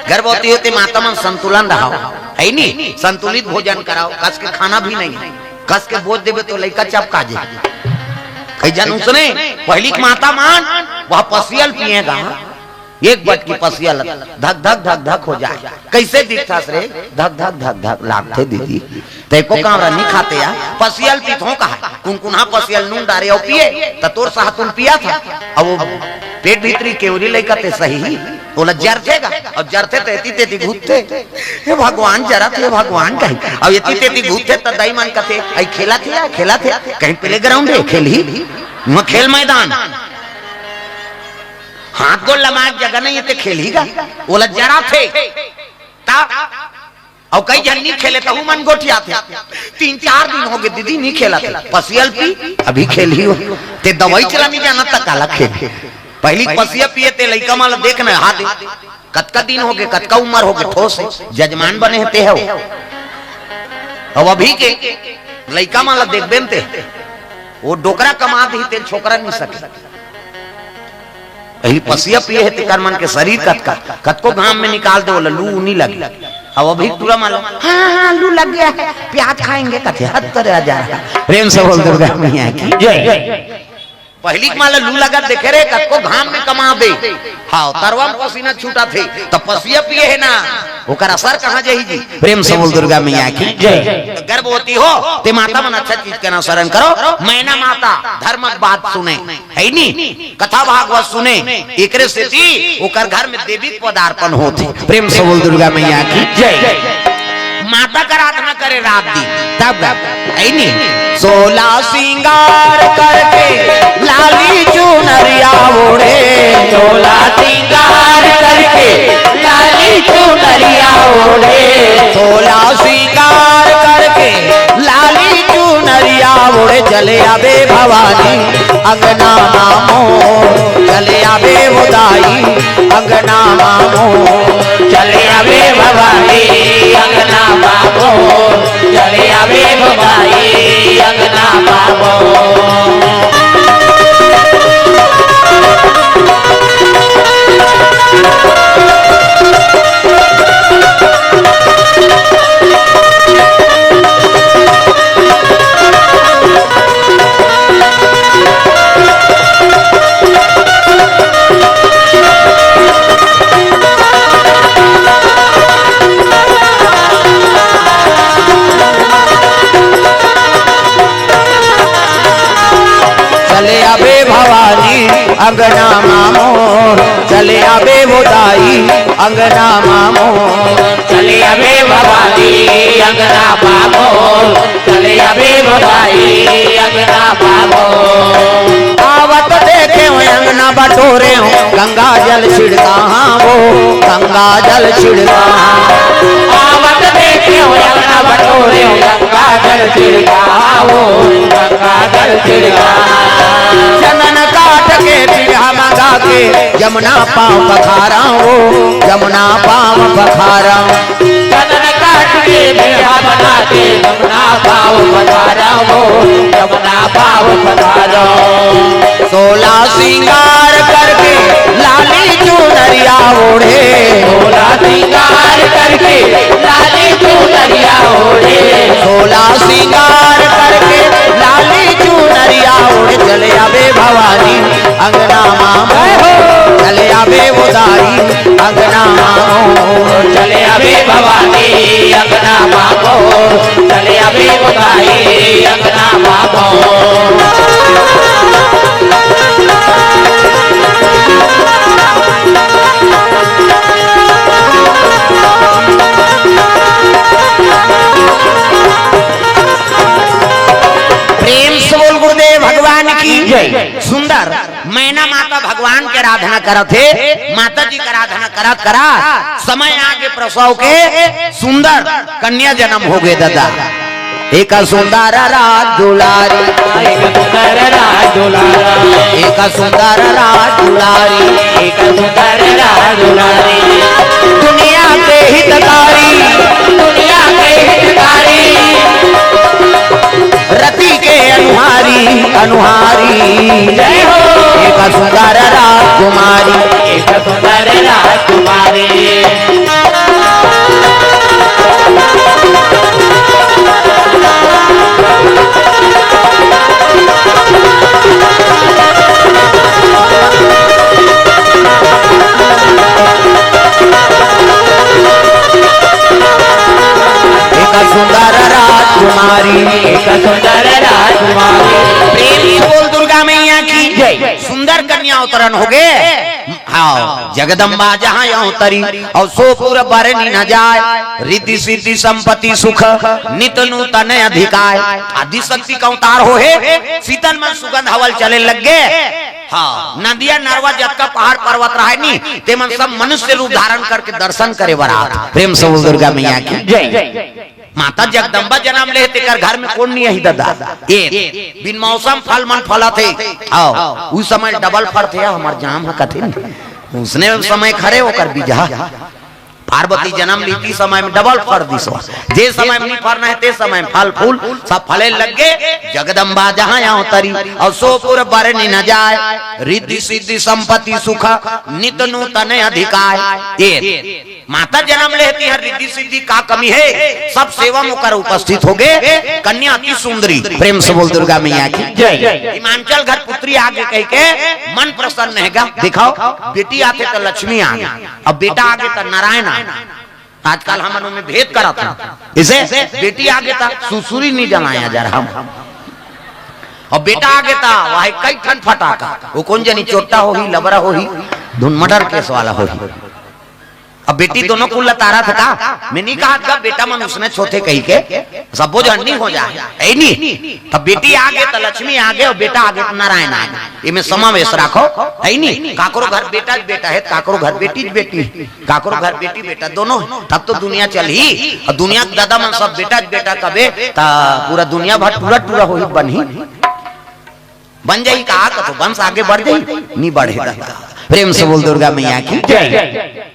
गर्भवती होते माता मन संतुलन रहो है नहीं संतुलित भोजन कराओ कस के खाना भी नहीं कस के बोझ देवे तो लइका चपका जे कई जन उसने पहली माता मान वह पसियल पिएगा एक बट की पसियल धक धक धक धक हो जाए कैसे दिखता रे धक धक धक धक लागते दीदी तेको कामरा नहीं खाते या पसियल पीथों का है कुनकुना पसियल नून डारे और पिए त तोर साहतुन पिया था अब वो पेट भीतरी केवरी लइका ते सही बोला जरतेगा और जरते तेती तेती घूमते हे भगवान जरा थे भगवान कहीं अब ये तेती घूमते त दई मन कथे आई खेला थे कहीं प्लेग्राउंड है खेली म खेल मैदान हाथ गोल लमाक जगह नहीं ये खेलेगा बोला जरा थे ता और कई जन नहीं खेले तो मन गोठिया थे 3-4 दिन हो गए दीदी नहीं खेला थे पसियल पी अभी खेली हो ते दवाई चला नहीं जाना तक काला खेल पहली पसिया पिए ते लइका माल देखना हाथ कतका दिन हो गए कतका उम्र हो गए ठोस जजमान बने ते हो अब अभी के लइका माल देख बेनते वो डोकरा कमा दी ते छोकरा नहीं सके पहली पसिया पिए है ते मन के शरीर कतका कतको घाम में निकाल दे बोला लू नहीं लगी अब अभी पूरा मालूम हाँ लू लग गया है प्याज खाएंगे कथे हद तरह जा रहा प्रेम से बोल दुर्गा मैया की जय पहली माला लू लगा देखे रे कतको घाम में कमा दे हाँ तरवा में पसीना छूटा थे तो पसिया पिए है ना ओकर असर कहाँ जाही जी प्रेम से बोल दुर्गा मैया की जय गर्भवती हो ते माता मन अच्छा चीज के ना शरण करो मैना माता धर्म बात सुने है नी कथा भागवत सुने एकरे से थी ओकर घर में देवी पदार्पण होते प्रेम से बोल दुर्गा मैया की जय माता का आराधना करे रात दी तब है नी 16 सिंगार करके लाली चुनरिया ओढ़े 16 सिंगार करके लाली चुनरिया ओढ़े 16 सिंगार करके लाली चुनरिया ओढ़े चले आवे भवानी अंगना मामो चले आवे उदाई अंगना मामो चले आवे भवानी अंगना बाबो चले आवे भवानी अंगना बाबो चले आवे भवानी अंगना मामो चले आवे बुदाई अंगना मामो चले आवे भवानी अंगना बाबो चले आवे भवानी अंगना बाबो आवत देखे हो अंगना बटोरे हो गंगा जल छिड़का वो गंगा जल छिड़का आवत देखे हो अंगना बटोरे हो गंगा जल छिड़का वो गंगा जल छिड़का चंदन काट के पीढ़ा मंगा के यमुना पाँव पखारा वो यमुना पाँव पखारा चंदन काट के पीढ़ा बना के यमुना पाँव पखारा वो यमुना पाँव पखारा 16 सिंगार करके लाली चुनरिया ओढ़े 16 सिंगार करके लाली चुनरिया ओढ़े 16 सिंगार करके लाली चुनरिया ओढ़े चले आवे भवानी अंगना मामो चले आवे उदाई अंगना मामो चले आवे भवानी अंगना बाबो चले आवे भवानी अंगना बाबो सुंदर मैना माता भगवान के आराधना करत थे माता जी का आराधना करत करा समय आगे प्रसव के सुंदर कन्या जन्म हो गए दादा एक सुंदर राज दुलारी एक सुंदर राज दुलारी एक सुंदर राज दुलारी एक सुंदर राज दुलारी दुनिया के हितकारी दुनिया के हितकारी रति के अनुहारी अनुहारी जय हो एक सुंदर राजकुमारी एक सुंदर राजकुमारी सुंदर राजकुमारी एक सुंदर राजकुमारी प्रेम से बोल दुर्गा मैया की जय सुंदर कन्या अवतरण हो गए हाँ जगदम्बा जहाँ अवतरी और सो पूरा बरनी न जाए रिद्धि सिद्धि संपत्ति सुख नित नूतन अधिकार आदि शक्ति का अवतार हो है शीतल में सुगंध हवल चले लग गए हाँ नदिया नरवा जत का पहाड़ पर्वत रहा है नी ते मन सब मनुष्य रूप धारण करके दर्शन करे बरात प्रेम से बोल दुर्गा मैया की जय। माता जगदम्बा जन्म ले तेकर घर में कौन नहीं है दादा ए बिन मौसम फल मन फला थे आओ उस समय डबल फल थे हमार जाम है कथिन उसने समय खड़े होकर बीजा पार्वती जन्म ली थी समय में डबल फल दिसो जे समय में नहीं फरना है ते समय में फल फूल सब फले लग गए जगदम्बा जहाँ यहाँ उतरी और सोपुर बरनी न जाए रिद्धि सिद्धि संपत्ति सुख नित नूतन अधिकार ये माता जन्म लेती है रिद्धि सिद्धि का कमी है सब सेवा मुकर उपस्थित हो गए कन्या अति सुंदरी प्रेम से बोल दुर्गा मैया की जय। हिमांचल घर पुत्री आगे कह के मन प्रसन्न है दिखाओ बेटी आते तो लक्ष्मी आ अब बेटा आगे तो नारायण आजकल हम में भेद करा था इसे बेटी आगे था सुसुरी नहीं जलाया जा रहा और बेटा आगे था वही कई ठन फटाका वो कौन जनी चोटा हो ही लबरा हो ही धुन मर्डर केस वाला हो ही अब बेटी दोनों को लतारा था मैं नहीं कहा था बेटा मन उसने छोटे कही के सब बोझ नहीं हो जाए है नहीं तब बेटी आगे तो लक्ष्मी आगे और बेटा आगे तो नारायण आगे ये में समावेश रखो है नहीं काकरो घर बेटा बेटा है काकरो घर बेटी बेटी काकरो घर बेटी बेटा दोनों तब तो दुनिया चल ही और दुनिया दादा मन सब बेटा कबे पूरा दुनिया भर टूरा टूरा हो बनी बन जाई कहा तो वंश आगे बढ़ जाई नहीं बढ़ेगा प्रेम से बोल दुर्गा मैया की जय।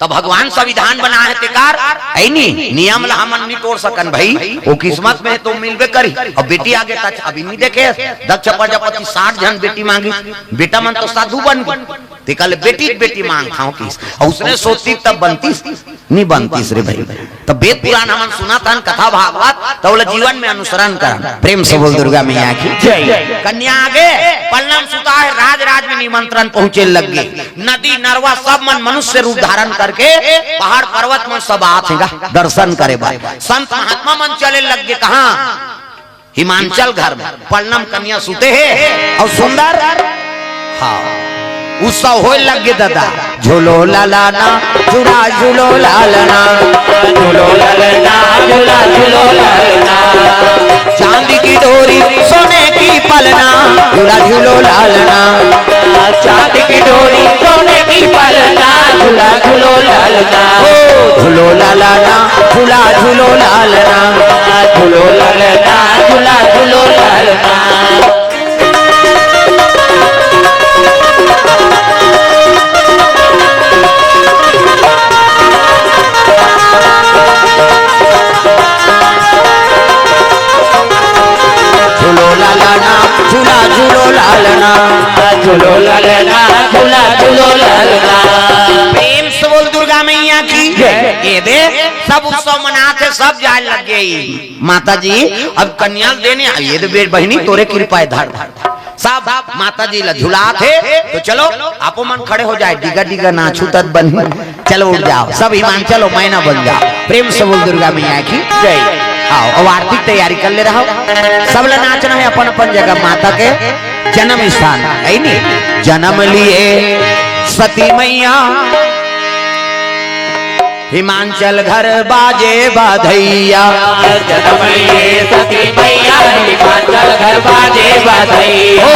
तो भगवान संविधान बना है तेकार है नी नियम ला हमन नहीं तोड़ सकन भाई वो किस्मत में है तो मिलबे करी और बेटी आगे तक अभी नहीं देखे दक्ष प्रजापति 60 जन बेटी मांगी बेटा मन तो साधु बन गई ते कल बेटी मांग खाओ किस और उसने सोचती तब बनती नहीं बनती रे भाई तब वेद पुराण हमन सुना था कथा भागवत तो जीवन में अनुसरण कर प्रेम से बोल दुर्गा मैया की जय। कन्या आगे पल्लम सुता है राज में निमंत्रण पहुंचे लग गए नदी नरवा सब मन मनुष्य रूप धारण करके पहाड़ पर्वत में सब आते दर्शन करे भाई संत महात्मा मन चले लग गए कहा हिमांचल घर में पल्लम कन्या सुते है और सुंदर हाँ उत्सव हो लग गए दादा झूलो लालाना झूला झूलो लालना झूलो लालना झूला झूलो लालना चांदी की डोरी सोने की पलना झूला झूलो लालना चांदी की डोरी सोने की पलना झूला झूलो लालना झूलो लालना झूला झूलो लालना झूलो लालना झूला झूलो लालना। झूलो लालना झूला झूलो लालना झूलो लालना झूला झूलो लालना। प्रेम से बोल दुर्गा मैया की ये दे सब उत्सव मनाते सब जाए लग गई माता जी अब कन्या देने ये दे बेट बहनी तोरे कृपा धर सब माता जी ला झूला थे तो चलो आपो मन खड़े हो जाए डिगा डिगा ना छूतत बन चलो उठ जाओ सब हिमांचल हो मैना बन जाओ प्रेम से बोल दुर्गा मैया की जय। आओ और आरती तैयारी कर ले रहा सब ला नाचना है अपन अपन जगह माता के जन्म स्थान है नी जन्म लिए सती मैया हिमांचल घर बाजे बाधैया जन्म लिए सती मैया हिमांचल घर बाजे बाधैया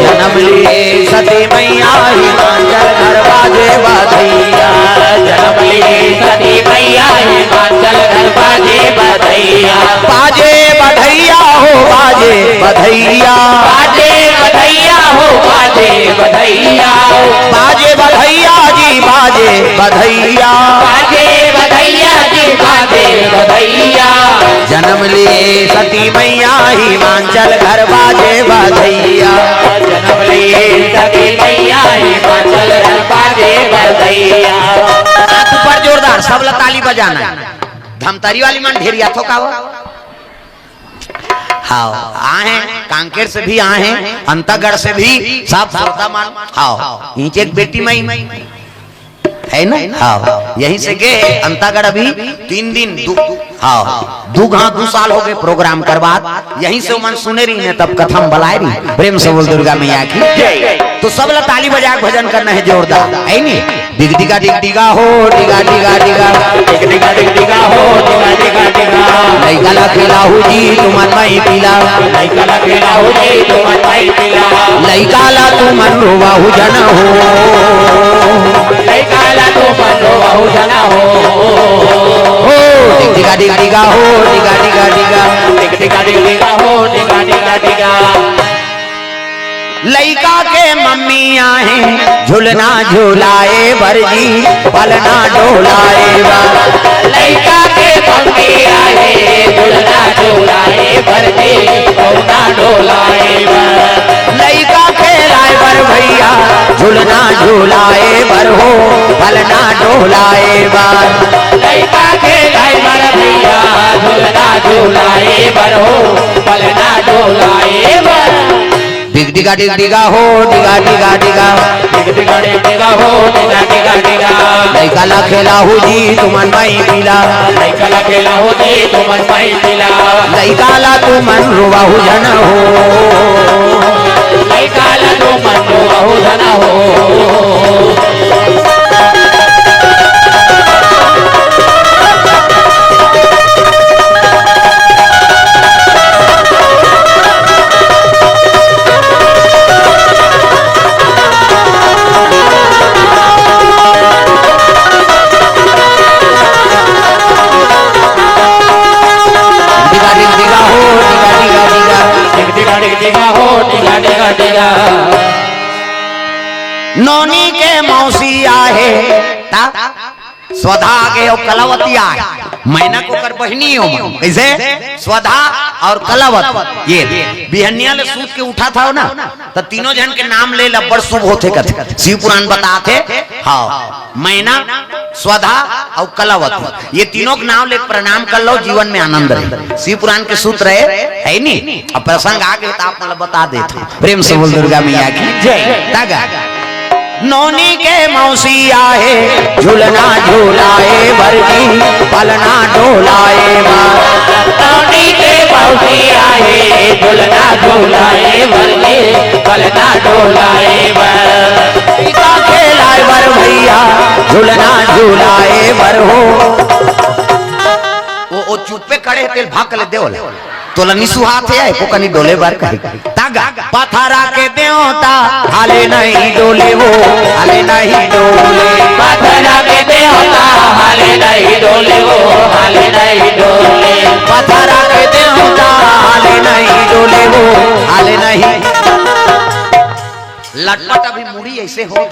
जन्म लिए सती मैया हिमांचल घर बाजे बाधैया जन्म लिए सती मैया हिमांचल घर बाजे बाधैया बाजे बधैया हो बाजे बधैया बाजे बधैया हो बाजे बधैया बाजे बधैया जी बाजे बधैया बाजे बधैया जी बाजे बधैया जन्म लिए सती मैया हिमांचल घर बाजे बधैया जन्म लिए सती मैया हिमांचल घर बाजे बधैया। हाथ ऊपर जोरदार सब ताली बजाना धमतारी वाली मन ढेरिया थोका हाँ आए कांकेर से भी आए अंतागढ़ से भी सब श्रोता मान हाँ नीचे एक बेटी मई है ना हाँ यहीं से गए अंतागढ़ अभी 3 दिन हाँ 2 साल हो गए प्रोग्राम करवात यहीं से मन सुने रही ने तब कथम बलाए रही प्रेम से बोल दुर्गा मैया की तो सब ला ताली बजा भजन करना है जोरदार है नी डिग डिगा डिगा हो डिगा डिगा डिगा डिग डिगा हो डिगा डिगा डिगा लइका खेला हो जी तुमन मई पीला लइका ला खेला हो जी तुमन मई पीला लइका ला तुमन रोवा हो जन हो लइका ला तुमन रोवा हो जना हो डिगा डिगा डिगा हो डिगा डिगा डिगा टिक टिका डिगा हो डिगा डिगा डिगा लइका के मम्मी आए झुलना झुलाए भरजी पलना डोलाए लइका के मम्मी आए झुलना झुलाए भरजी पलना डोलाए लइका के ड्राइवर भैया झुलना झुलाए भर हो पलना डोलाए लइका के ड्राइवर भैया झुलना झुलाए भर हो पलना डोलाए डिग डिगा डिग डिगा हो डिगा डिगा डिगा टिक टिका डिगा हो डिगा डिगा डिगा लइका ला खेला हो जी तुमन मई पीला लइका ला खेला हो जी तुमन मई पीला लइका ला तुमन रोवा हो जन हो लइका ला तुमन रोवा हो जना हो नौनी के मौसी आहे स्वधा के और कलावती आए मैना को कर बहनी हो कैसे स्वधा और कलावत ये बिहनिया ले सूत के उठा था ना तो तीनों जन के नाम ले लब्बड़ शुभ होते कथे शिव पुराण बताते हाँ मैना स्वधा और कलावत ये तीनों के नाम ले प्रणाम कर लो जीवन में आनंद रहे शिव पुराण के सूत्र है नहीं अब प्रसंग आ गए तो आप मतलब बता देते प्रेम से बोल दुर्गा मैया की जय तागा नौनी के मौसी आए झुलना झुलाए भरजी पलना डोलाए नौनी के मौसी आए झुलना झुलाए भरजी पलना डोलाए पिता के ड्राइवर भैया झुलना झुलाए भर हो वो चुप्पे खड़े तेल भाग ले देवल तोला निसु हाथ है को कनी डोले बार कही तागा पथरा के देवता हाले नहीं डोले वो हाले नहीं डोले पथरा के देवता हाले नहीं डोले वो हाले नहीं डोले पथरा के देवता हाले नहीं डोले वो हाले नहीं लटपट अभी मुड़ी ऐसे हो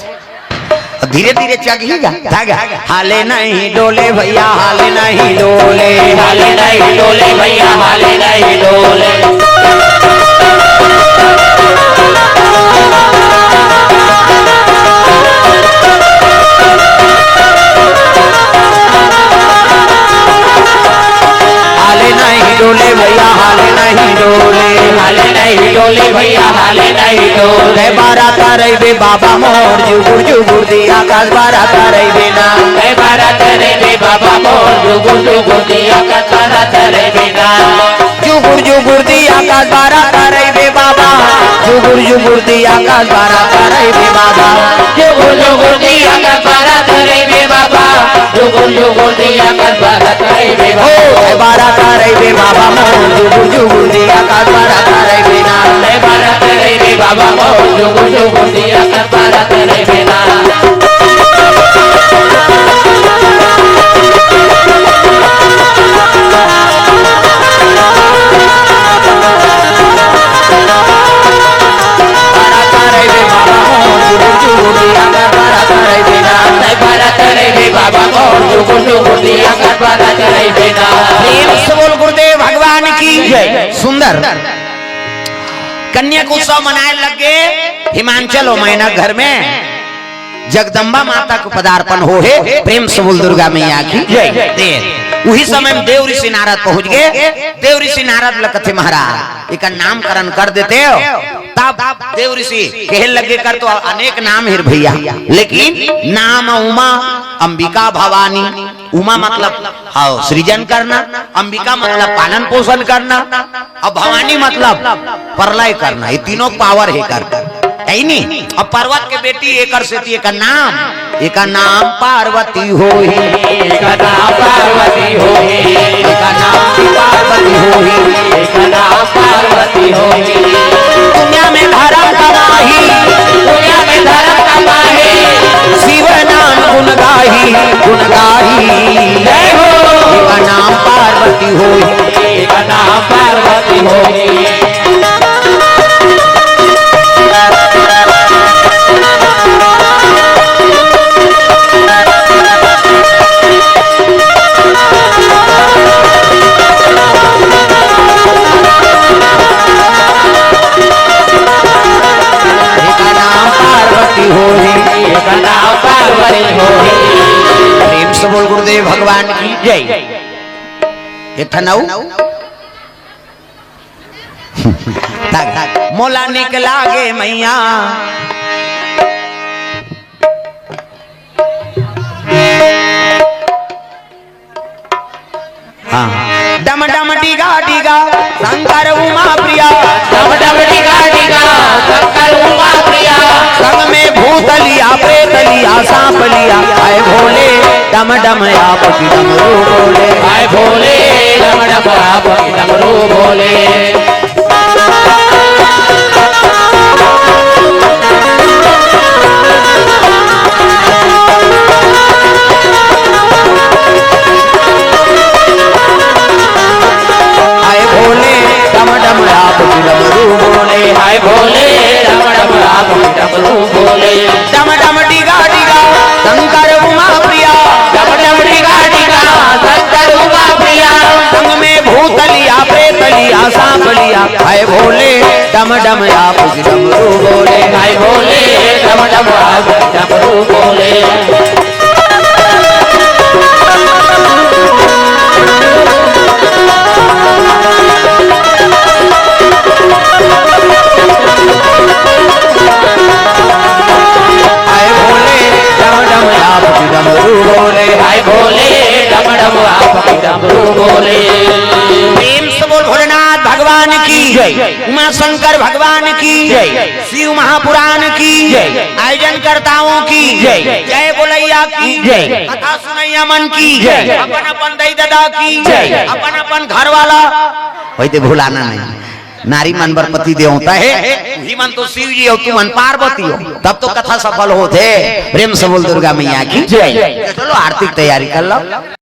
धीरे धीरे चगिएगा धागा हाले नहीं डोले भैया हाले नहीं डोले हाले नहीं डोले भैया हाले नहीं डोले हाले नहीं डोले भैया हाले नहीं डोले हाले नहीं डोले भैया हाले नहीं डोले बारा तारे बे बाबा मोर जुगुर जुगुर दिया काज बारा तारे बे ना बारा तारे बे बाबा मोर जुगुर जुगुर दिया काज बारा तारे बे ना जुगुर जुगुर दिया काज बारा तारे बे बाबा जुगुर जुगुर दिया काज बारा तारे बे बाबा जुगुर जुगुर दिया काज बारा तारे बे बाबा जुगुर जुगुर दिया काज बारा तारे बे बाबा बारा तारे बे बाबा मोर जुगुर जुगुर दिया काज बारा तारे बे ना बारा तारे बे बाबा मोर जुगुर जुगुर दिया काज बारा तारे बे ना गुरुदेव भगवान की सुंदर कन्या उत्सव मनाए लगे हिमांचल हो मैना घर में जगदम्बा माता को पदार्पण हो है प्रेम से बोल दुर्गा मैया की जय उही समय में देव ऋषि नारद पहुंच गए देव ऋषि नारद लखते महाराज एक नामकरण कर देते हो तब देव ऋषि कहे लगे कर तो अनेक नाम है भैया लेकिन नाम उमा अंबिका भवानी उमा मतलब हाँ सृजन करना अंबिका मतलब पालन पोषण करना और भवानी मतलब प्रलय करना ये तीनों पावर है कर नहीं अब पर्वत के बेटी एकर से एक नाम पार्वती हो एक नाम पार्वती हो एक नाम पार्वती हो भगवान की जय एक ठनऊ मोला निकला गे मैया हाँ डम डम डिगा डिगा शंकर उमा प्रिया डम डम डिगा डिगा शंकर उमा प्रिया संग में भूत लिया प्रेत लिया सांप लिया आए भोले डम डम आप की डमरू बोले आए भोले डम डम आप की डमरू बोले आए भोले डम डम आप की डमरू बोले आए भोले डम डम आप की डमरू बोले डम डम डिगा डिगा शंकर उमा प्रिया डम डम डिगा डिगा शंकर उमा प्रिया संग में भूत लिया प्रेत लिया सांप लिया आए भोले डम डम आप की डमरू बोले आए भोले डम डम आप की डमरू बोले आए भोले डम डम आप की डमरू बोले आए भोले डम डम आप की डमरू बोले प्रेम से बोल भोलेनाथ भगवान की जय। उमा शंकर भगवान की जय। शिव महापुराण की जय। आयोजन कर्ताओं की जय। जय बोलैया की जय। कथा सुनैया मन की जय। अपन अपन दई दादा की जय। अपन अपन घर वाला वही भुलाना नहीं नारी मन बर पति देवता है ही मन तो शिव जी हो तू मन पार्वती हो तब तो कथा सफल होते प्रेम से बोल दुर्गा मैया की जय। चलो आरती की तैयारी कर लो